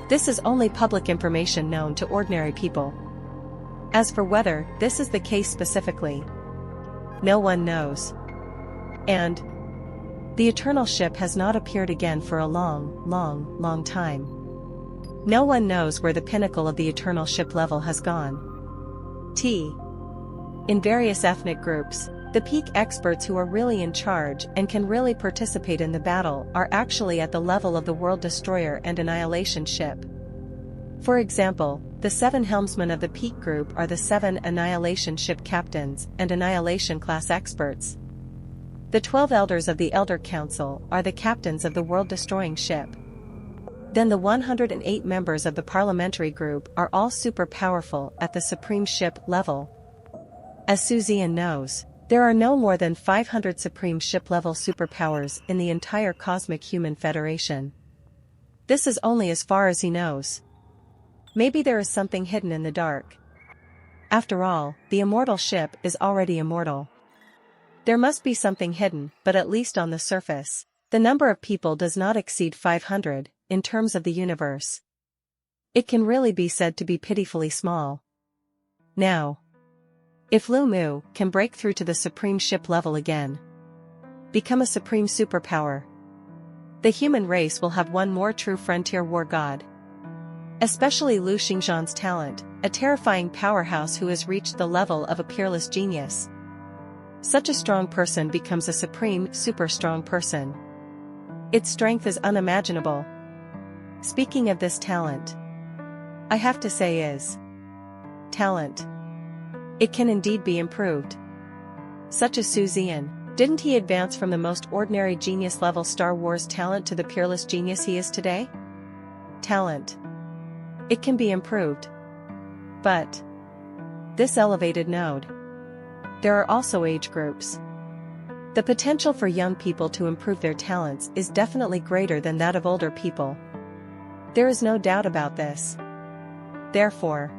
This is only public information known to ordinary people. As for whether this is the case specifically, no one knows. And the eternal ship has not appeared again for a long time. No one knows where the pinnacle of the eternal ship level has gone. In various ethnic groups, the peak experts who are really in charge and can really participate in the battle are actually at the level of the world destroyer and annihilation ship. For example, the 7 helmsmen of the peak group are the 7 annihilation ship captains and annihilation class experts. The 12 elders of the Elder Council are the captains of the world-destroying ship. Then the 108 members of the parliamentary group are all super powerful at the supreme ship level. As Su Zian knows, there are no more than 500 supreme ship level superpowers in the entire Cosmic Human Federation. This is only as far as he knows. Maybe there is something hidden in the dark. After all, the immortal ship is already immortal. There must be something hidden, but at least on the surface, the number of people does not exceed 500, in terms of the universe. It can really be said to be pitifully small. Now, if Lu Mu can break through to the supreme ship level again, become a supreme superpower, the human race will have one more true frontier war god. Especially Lu Xingzhan's talent, a terrifying powerhouse who has reached the level of a peerless genius. Such a strong person becomes a supreme, super strong person. Its strength is unimaginable. Speaking of this talent, I have to say is talent. It can indeed be improved. Such as Zian. Didn't he advance from the most ordinary genius-level Star Wars talent to the peerless genius he is today? Talent. It can be improved. But this elevated node. There are also age groups. The potential for young people to improve their talents is definitely greater than that of older people. There is no doubt about this. Therefore,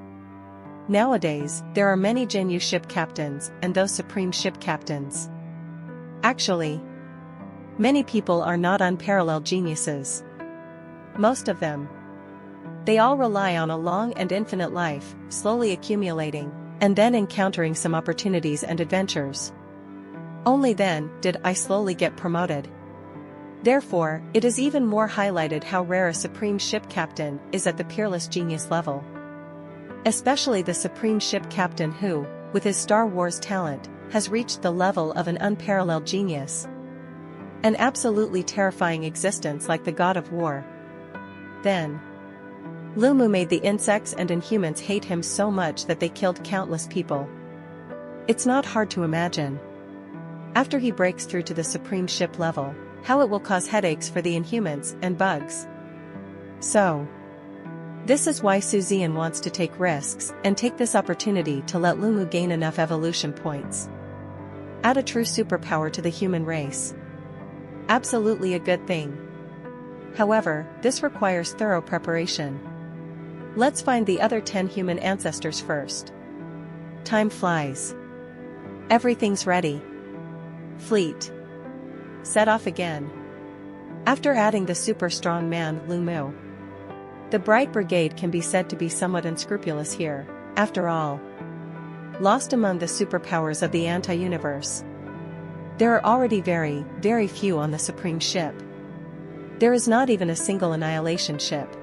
nowadays, there are many Jinyu ship captains and those supreme ship captains. Actually, many people are not unparalleled geniuses. Most of them. They all rely on a long and infinite life, slowly accumulating, and then encountering some opportunities and adventures. Only then did I slowly get promoted. Therefore, it is even more highlighted how rare a supreme ship captain is at the peerless genius level. Especially the supreme ship captain who, with his Star Wars talent, has reached the level of an unparalleled genius. An absolutely terrifying existence like the god of war. Then, Lumu made the insects and inhumans hate him so much that they killed countless people. It's not hard to imagine, after he breaks through to the supreme ship level, how it will cause headaches for the inhumans and bugs. So, this is why Zian wants to take risks and take this opportunity to let Lumu gain enough evolution points. Add a true superpower to the human race. Absolutely a good thing. However, this requires thorough preparation. Let's find the other 10 human ancestors first. Time flies. Everything's ready. Fleet. Set off again. After adding the super strong man, Lumu. The Bright Brigade can be said to be somewhat unscrupulous here, after all. Lost among the superpowers of the anti-universe. There are already very, very few on the Supreme Ship. There is not even a single annihilation ship.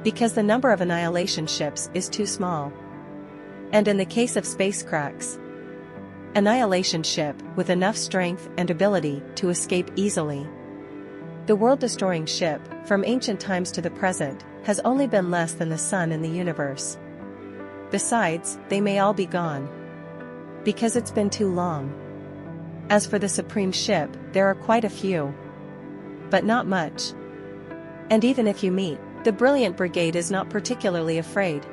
Because the number of annihilation ships is too small. And in the case of space cracks, annihilation ship with enough strength and ability to escape easily. The world-destroying ship, from ancient times to the present, has only been less than the sun in the universe. Besides, they may all be gone. Because it's been too long. As for the supreme ship, there are quite a few. But not much. And even if you meet, the brilliant brigade is not particularly afraid.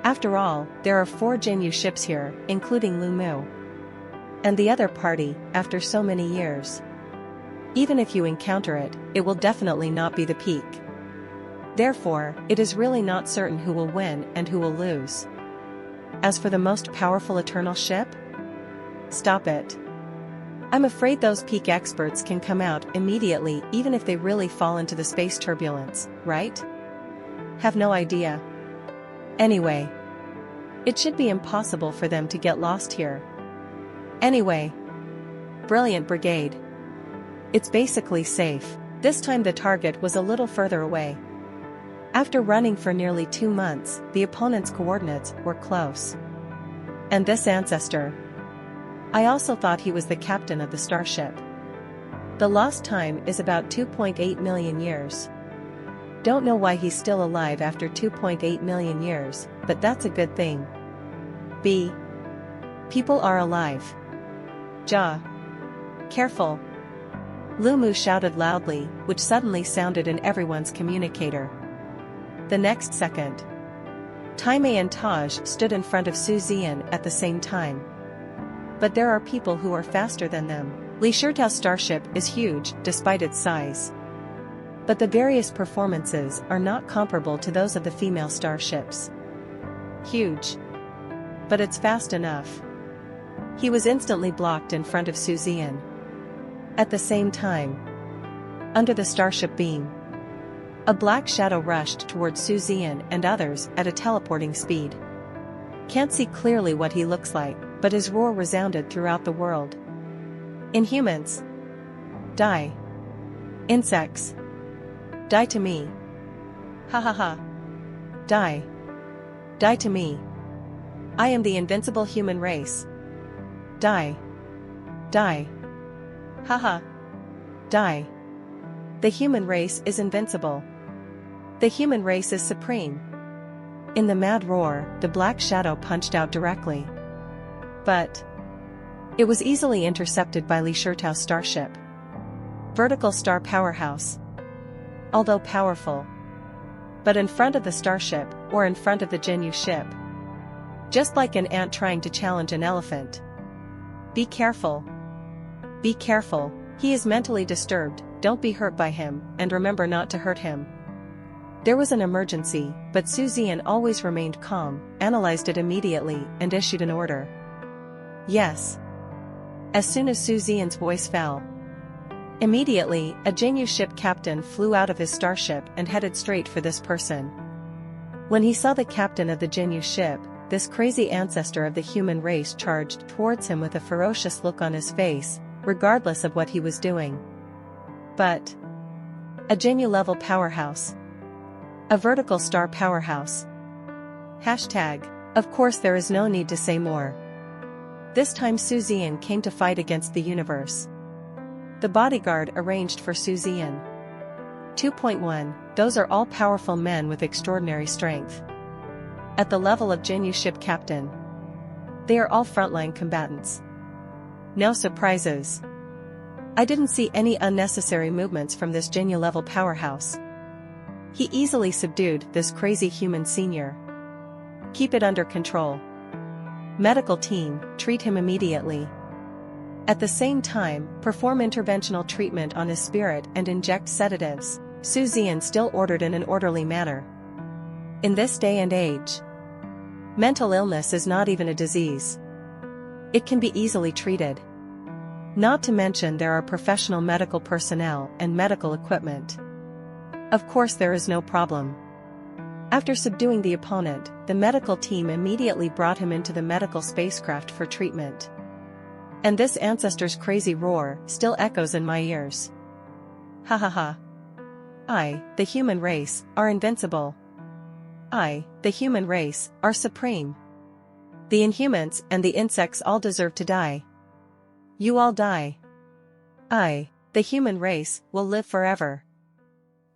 After all, there are 4 Jinyu ships here, including Lumu. And the other party, after so many years. Even if you encounter it, it will definitely not be the peak. Therefore, it is really not certain who will win and who will lose. As for the most powerful eternal ship? Stop it. I'm afraid those peak experts can come out immediately even if they really fall into the space turbulence, right? Have no idea. Anyway, it should be impossible for them to get lost here. Anyway, brilliant brigade. It's basically safe. This time the target was a little further away. After running for nearly 2 months, the opponent's coordinates were close. And this ancestor. I also thought he was the captain of the starship. The lost time is about 2.8 million years. Don't know why he's still alive after 2.8 million years, but that's a good thing. B. People are alive. Ja. Careful. Lumu shouted loudly, which suddenly sounded in everyone's communicator. The next second, Taimei and Taj stood in front of Zian at the same time. But there are people who are faster than them. Li Shirtao's starship is huge despite its size. But the various performances are not comparable to those of the female starships. Huge. But it's fast enough. He was instantly blocked in front of Zian. At the same time, under the starship beam, a black shadow rushed towards Zian and others at a teleporting speed. Can't see clearly what he looks like, but his roar resounded throughout the world. Inhumans. Die. Insects. Die to me. Ha ha ha. Die. Die to me. I am the invincible human race. Die. Die. Haha. Die. The human race is invincible. The human race is supreme. In the mad roar, the black shadow punched out directly. But it was easily intercepted by Li Shirtao's starship. Vertical star powerhouse. Although powerful. But in front of the starship, or in front of the Jinyu ship. Just like an ant trying to challenge an elephant. Be careful. Be careful, he is mentally disturbed, don't be hurt by him, and remember not to hurt him. There was an emergency, but Zian always remained calm, analyzed it immediately, and issued an order. Yes. As soon as Zian's voice fell. Immediately, a Jinyu ship captain flew out of his starship and headed straight for this person. When he saw the captain of the Jinyu ship, this crazy ancestor of the human race charged towards him with a ferocious look on his face, regardless of what he was doing. But a Jinyu level powerhouse. A vertical star powerhouse. Hashtag. Of course there is no need to say more. This time Zian came to fight against the universe. The bodyguard arranged for Zian. 2.1. Those are all powerful men with extraordinary strength. At the level of Jinyu ship captain. They are all frontline combatants. No surprises. I didn't see any unnecessary movements from this Jinyu level powerhouse. He easily subdued this crazy human senior. Keep it under control. Medical team, treat him immediately. At the same time, perform interventional treatment on his spirit and inject sedatives, Zian still ordered in an orderly manner. In this day and age, mental illness is not even a disease. It can be easily treated. Not to mention there are professional medical personnel and medical equipment. Of course there is no problem. After subduing the opponent, the medical team immediately brought him into the medical spacecraft for treatment. And this ancestor's crazy roar still echoes in my ears. Ha ha ha. I, the human race, are invincible. I, the human race, are supreme. The inhumans and the insects all deserve to die. You all die. I, the human race, will live forever.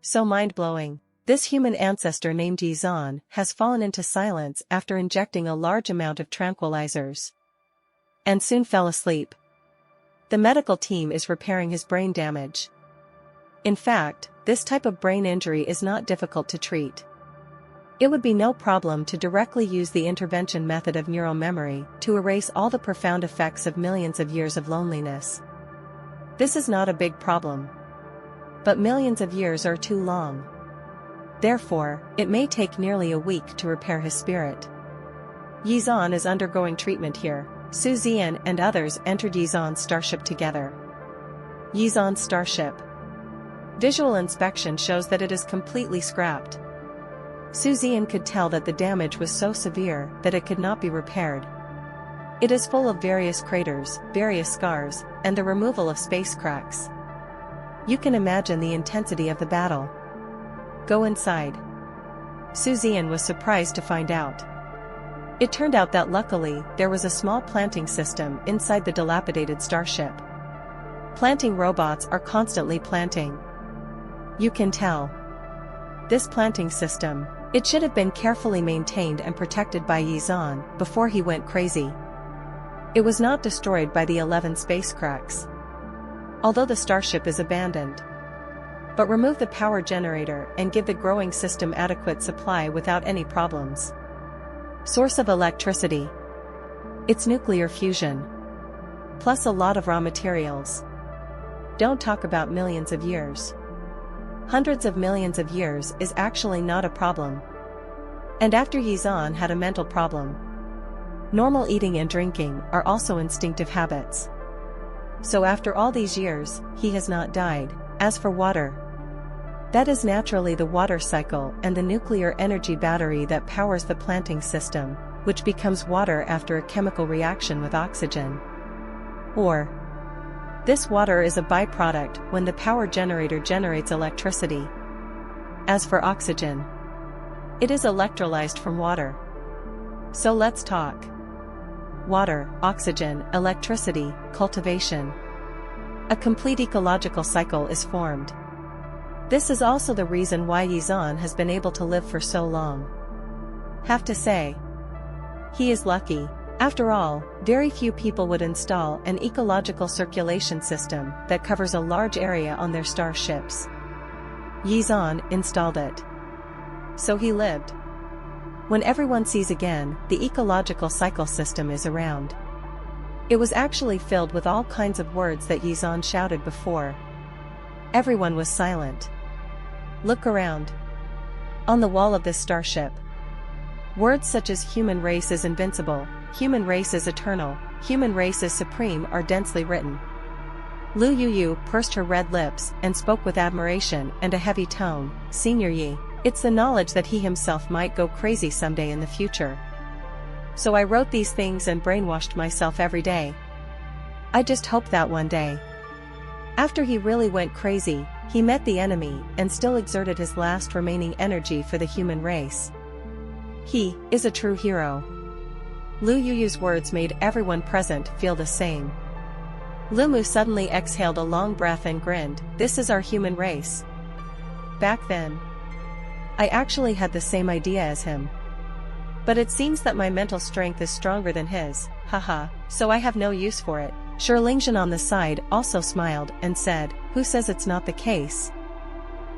So mind-blowing. This human ancestor named Zian has fallen into silence after injecting a large amount of tranquilizers. And soon fell asleep. The medical team is repairing his brain damage. In fact, this type of brain injury is not difficult to treat. It would be no problem to directly use the intervention method of neural memory to erase all the profound effects of millions of years of loneliness. This is not a big problem. But millions of years are too long. Therefore, it may take nearly a week to repair his spirit. Zian is undergoing treatment here. Zian and others entered Zian's starship together. Zian's starship. Visual inspection shows that it is completely scrapped. Zian could tell that the damage was so severe that it could not be repaired. It is full of various craters, various scars, and the removal of space cracks. You can imagine the intensity of the battle. Go inside. Zian was surprised to find out. It turned out that luckily, there was a small planting system inside the dilapidated starship. Planting robots are constantly planting. You can tell. This planting system, it should have been carefully maintained and protected by Zian before he went crazy. It was not destroyed by the 11 space cracks. Although the starship is abandoned. But remove the power generator and give the growing system adequate supply without any problems. Source of electricity. It's nuclear fusion. Plus a lot of raw materials. Don't talk about millions of years. Hundreds of millions of years is actually not a problem. And after Zian had a mental problem. Normal eating and drinking are also instinctive habits. So after all these years, he has not died. As for water, that is naturally the water cycle and the nuclear energy battery that powers the planting system, which becomes water after a chemical reaction with oxygen. Or, this water is a byproduct when the power generator generates electricity. As for oxygen, it is electrolyzed from water. So let's talk. water, oxygen, electricity, cultivation. A complete ecological cycle is formed. This is also the reason why Zian has been able to live for so long. Have to say, he is lucky. After all, very few people would install an ecological circulation system that covers a large area on their starships. Zian installed it. So he lived. When everyone sees again, the ecological cycle system is around. It was actually filled with all kinds of words that Zian shouted before. Everyone was silent. Look around. On the wall of this starship. Words such as human race is invincible, human race is eternal, human race is supreme are densely written. Lu Yu pursed her red lips and spoke with admiration and a heavy tone, Senior Yi, it's the knowledge that he himself might go crazy someday in the future. So I wrote these things and brainwashed myself every day. I just hope that one day. After he really went crazy, he met the enemy and still exerted his last remaining energy for the human race. He is a true hero. Lu Yu's words made everyone present feel the same. Lu Mu suddenly exhaled a long breath and grinned, this is our human race. Back then, I actually had the same idea as him. But it seems that my mental strength is stronger than his, haha, so I have no use for it. Lingzhen on the side also smiled and said, who says it's not the case?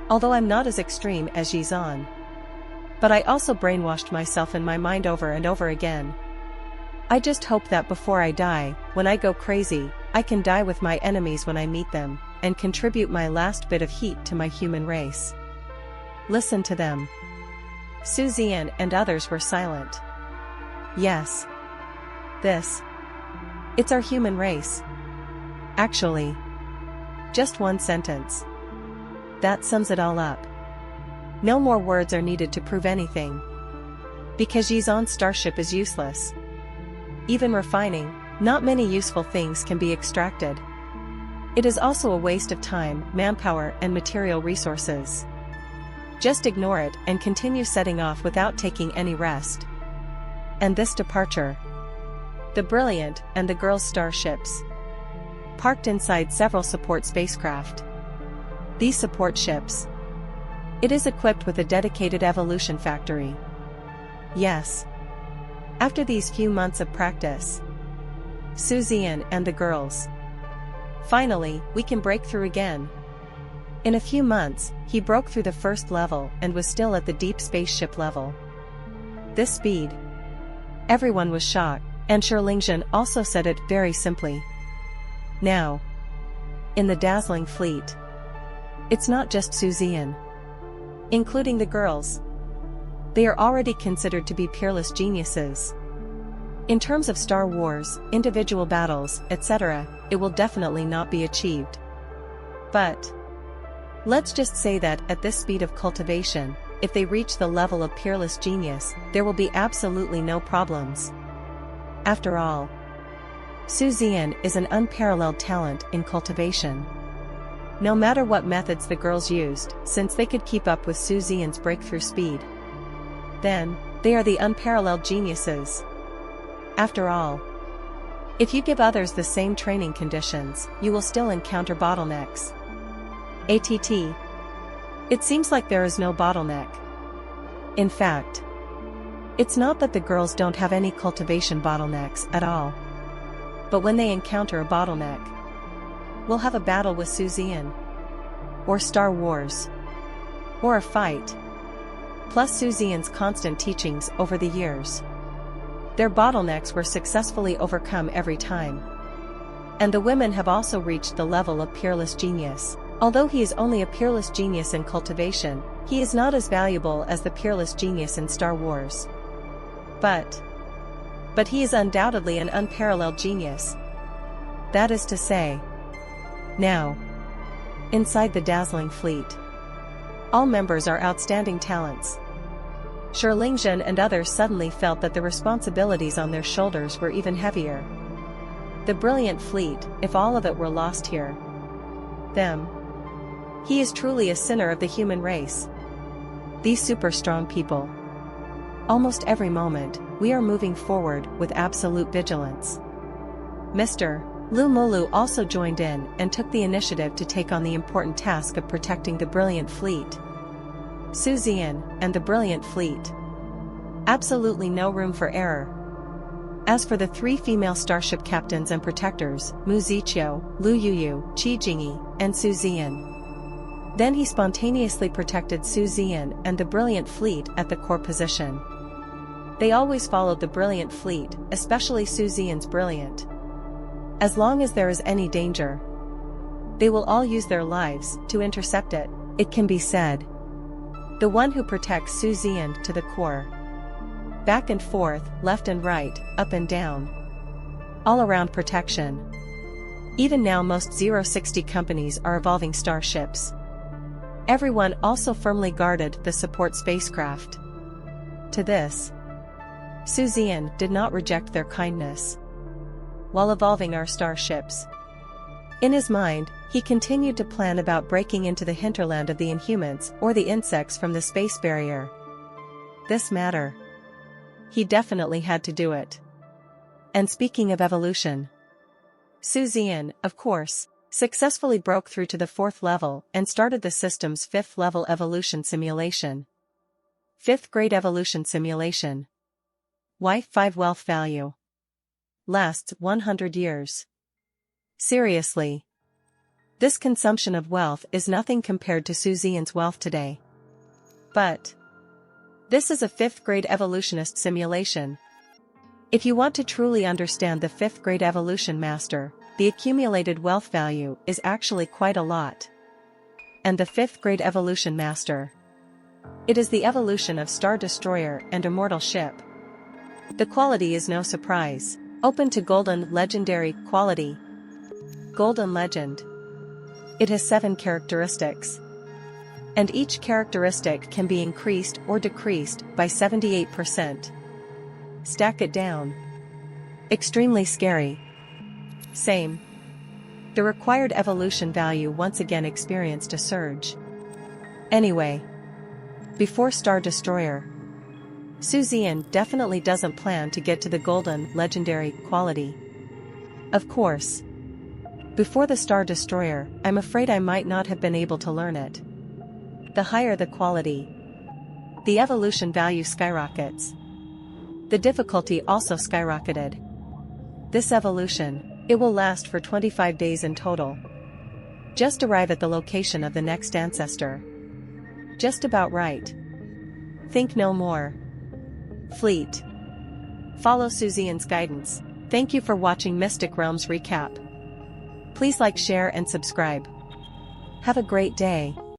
Although I'm not as extreme as Zian. But I also brainwashed myself in my mind over and over again. I just hope that before I die, when I go crazy, I can die with my enemies when I meet them, and contribute my last bit of heat to my human race. Listen to them. Su Zian and others were silent. Yes. It's our human race. Actually. Just one sentence. That sums it all up. No more words are needed to prove anything. Because Zian's starship is useless. Even refining, not many useful things can be extracted. It is also a waste of time, manpower and material resources. Just ignore it and continue setting off without taking any rest. And this departure. The Brilliant and the Girl's starships. Parked inside several support spacecraft. These support ships. It is equipped with a dedicated evolution factory. Yes. After these few months of practice. Su Zian and the girls. Finally, we can break through again. In a few months, he broke through the first level and was still at the deep spaceship level. This speed. Everyone was shocked, and Lingzhen also said it very simply. Now. In the dazzling fleet. It's not just Su Zian. Including the girls. They are already considered to be peerless geniuses. In terms of Star Wars, individual battles, etc., it will definitely not be achieved. But let's just say that at this speed of cultivation, if they reach the level of peerless genius, there will be absolutely no problems. After all, Su Zian is an unparalleled talent in cultivation. No matter what methods the girls used, since they could keep up with Su Zian's breakthrough speed, then they are the unparalleled geniuses. After all, if you give others the same training conditions, you will still encounter bottlenecks. ATT. It seems like there is no bottleneck. In fact, it's not that the girls don't have any cultivation bottlenecks at all. But when they encounter a bottleneck, we'll have a battle with Su Zian. Or Star Wars. Or a fight. Plus Su Zian's constant teachings over the years. Their bottlenecks were successfully overcome every time. And the women have also reached the level of peerless genius. Although he is only a peerless genius in cultivation, he is not as valuable as the peerless genius in Star Wars. But he is undoubtedly an unparalleled genius. That is to say. Now. Inside the dazzling fleet. All members are outstanding talents. Lingzhen and others suddenly felt that the responsibilities on their shoulders were even heavier. The brilliant fleet, if all of it were lost here. Them. He is truly a sinner of the human race. These super strong people. Almost every moment, we are moving forward with absolute vigilance. Mr. Lu Molu also joined in and took the initiative to take on the important task of protecting the brilliant fleet. Su Zian and the brilliant fleet. Absolutely no room for error. As for the 3 female starship captains and protectors, Mu Ziqiu, Lu Yuyu, Qi Jingyi, and Su Zian. Then he spontaneously protected Su Zian and the brilliant fleet at the core position. They always followed the brilliant fleet, especially Su Zian's brilliant. As long as there is any danger, they will all use their lives to intercept it, it can be said. The one who protects Su Zian to the core. Back and forth, left and right, up and down. All around protection. Even now most 060 companies are evolving starships. Everyone also firmly guarded the support spacecraft. To this, Su Zian did not reject their kindness. While evolving our starships, in his mind, he continued to plan about breaking into the hinterland of the Inhumans or the insects from the space barrier. This matter. He definitely had to do it. And speaking of evolution, Su Zian, of course, successfully broke through to the 4th level and started the system's 5th level evolution simulation. 5th grade evolution simulation. Why 5 wealth value? Lasts 100 years. Seriously. This consumption of wealth is nothing compared to Su Zian's wealth today. But this is a 5th grade evolutionist simulation. If you want to truly understand the 5th grade evolution master, the accumulated wealth value is actually quite a lot. And the 5th grade evolution master. It is the evolution of Star Destroyer and Immortal Ship. The quality is no surprise. Open to Golden Legendary Quality. Golden Legend. It has 7 characteristics. And each characteristic can be increased or decreased by 78%. Stack it down. Extremely scary. Same. The required evolution value once again experienced a surge. Anyway. Before Star Destroyer, Su Zian definitely doesn't plan to get to the Golden Legendary Quality. Of course. Before the Star Destroyer, I'm afraid I might not have been able to learn it. The higher the quality, the evolution value skyrockets. The difficulty also skyrocketed. This evolution, it will last for 25 days in total. Just arrive at the location of the next ancestor. Just about right. Think no more. Fleet. Follow Su Zian's guidance. Thank you for watching Mystic Realms Recap. Please like, share and subscribe. Have a great day.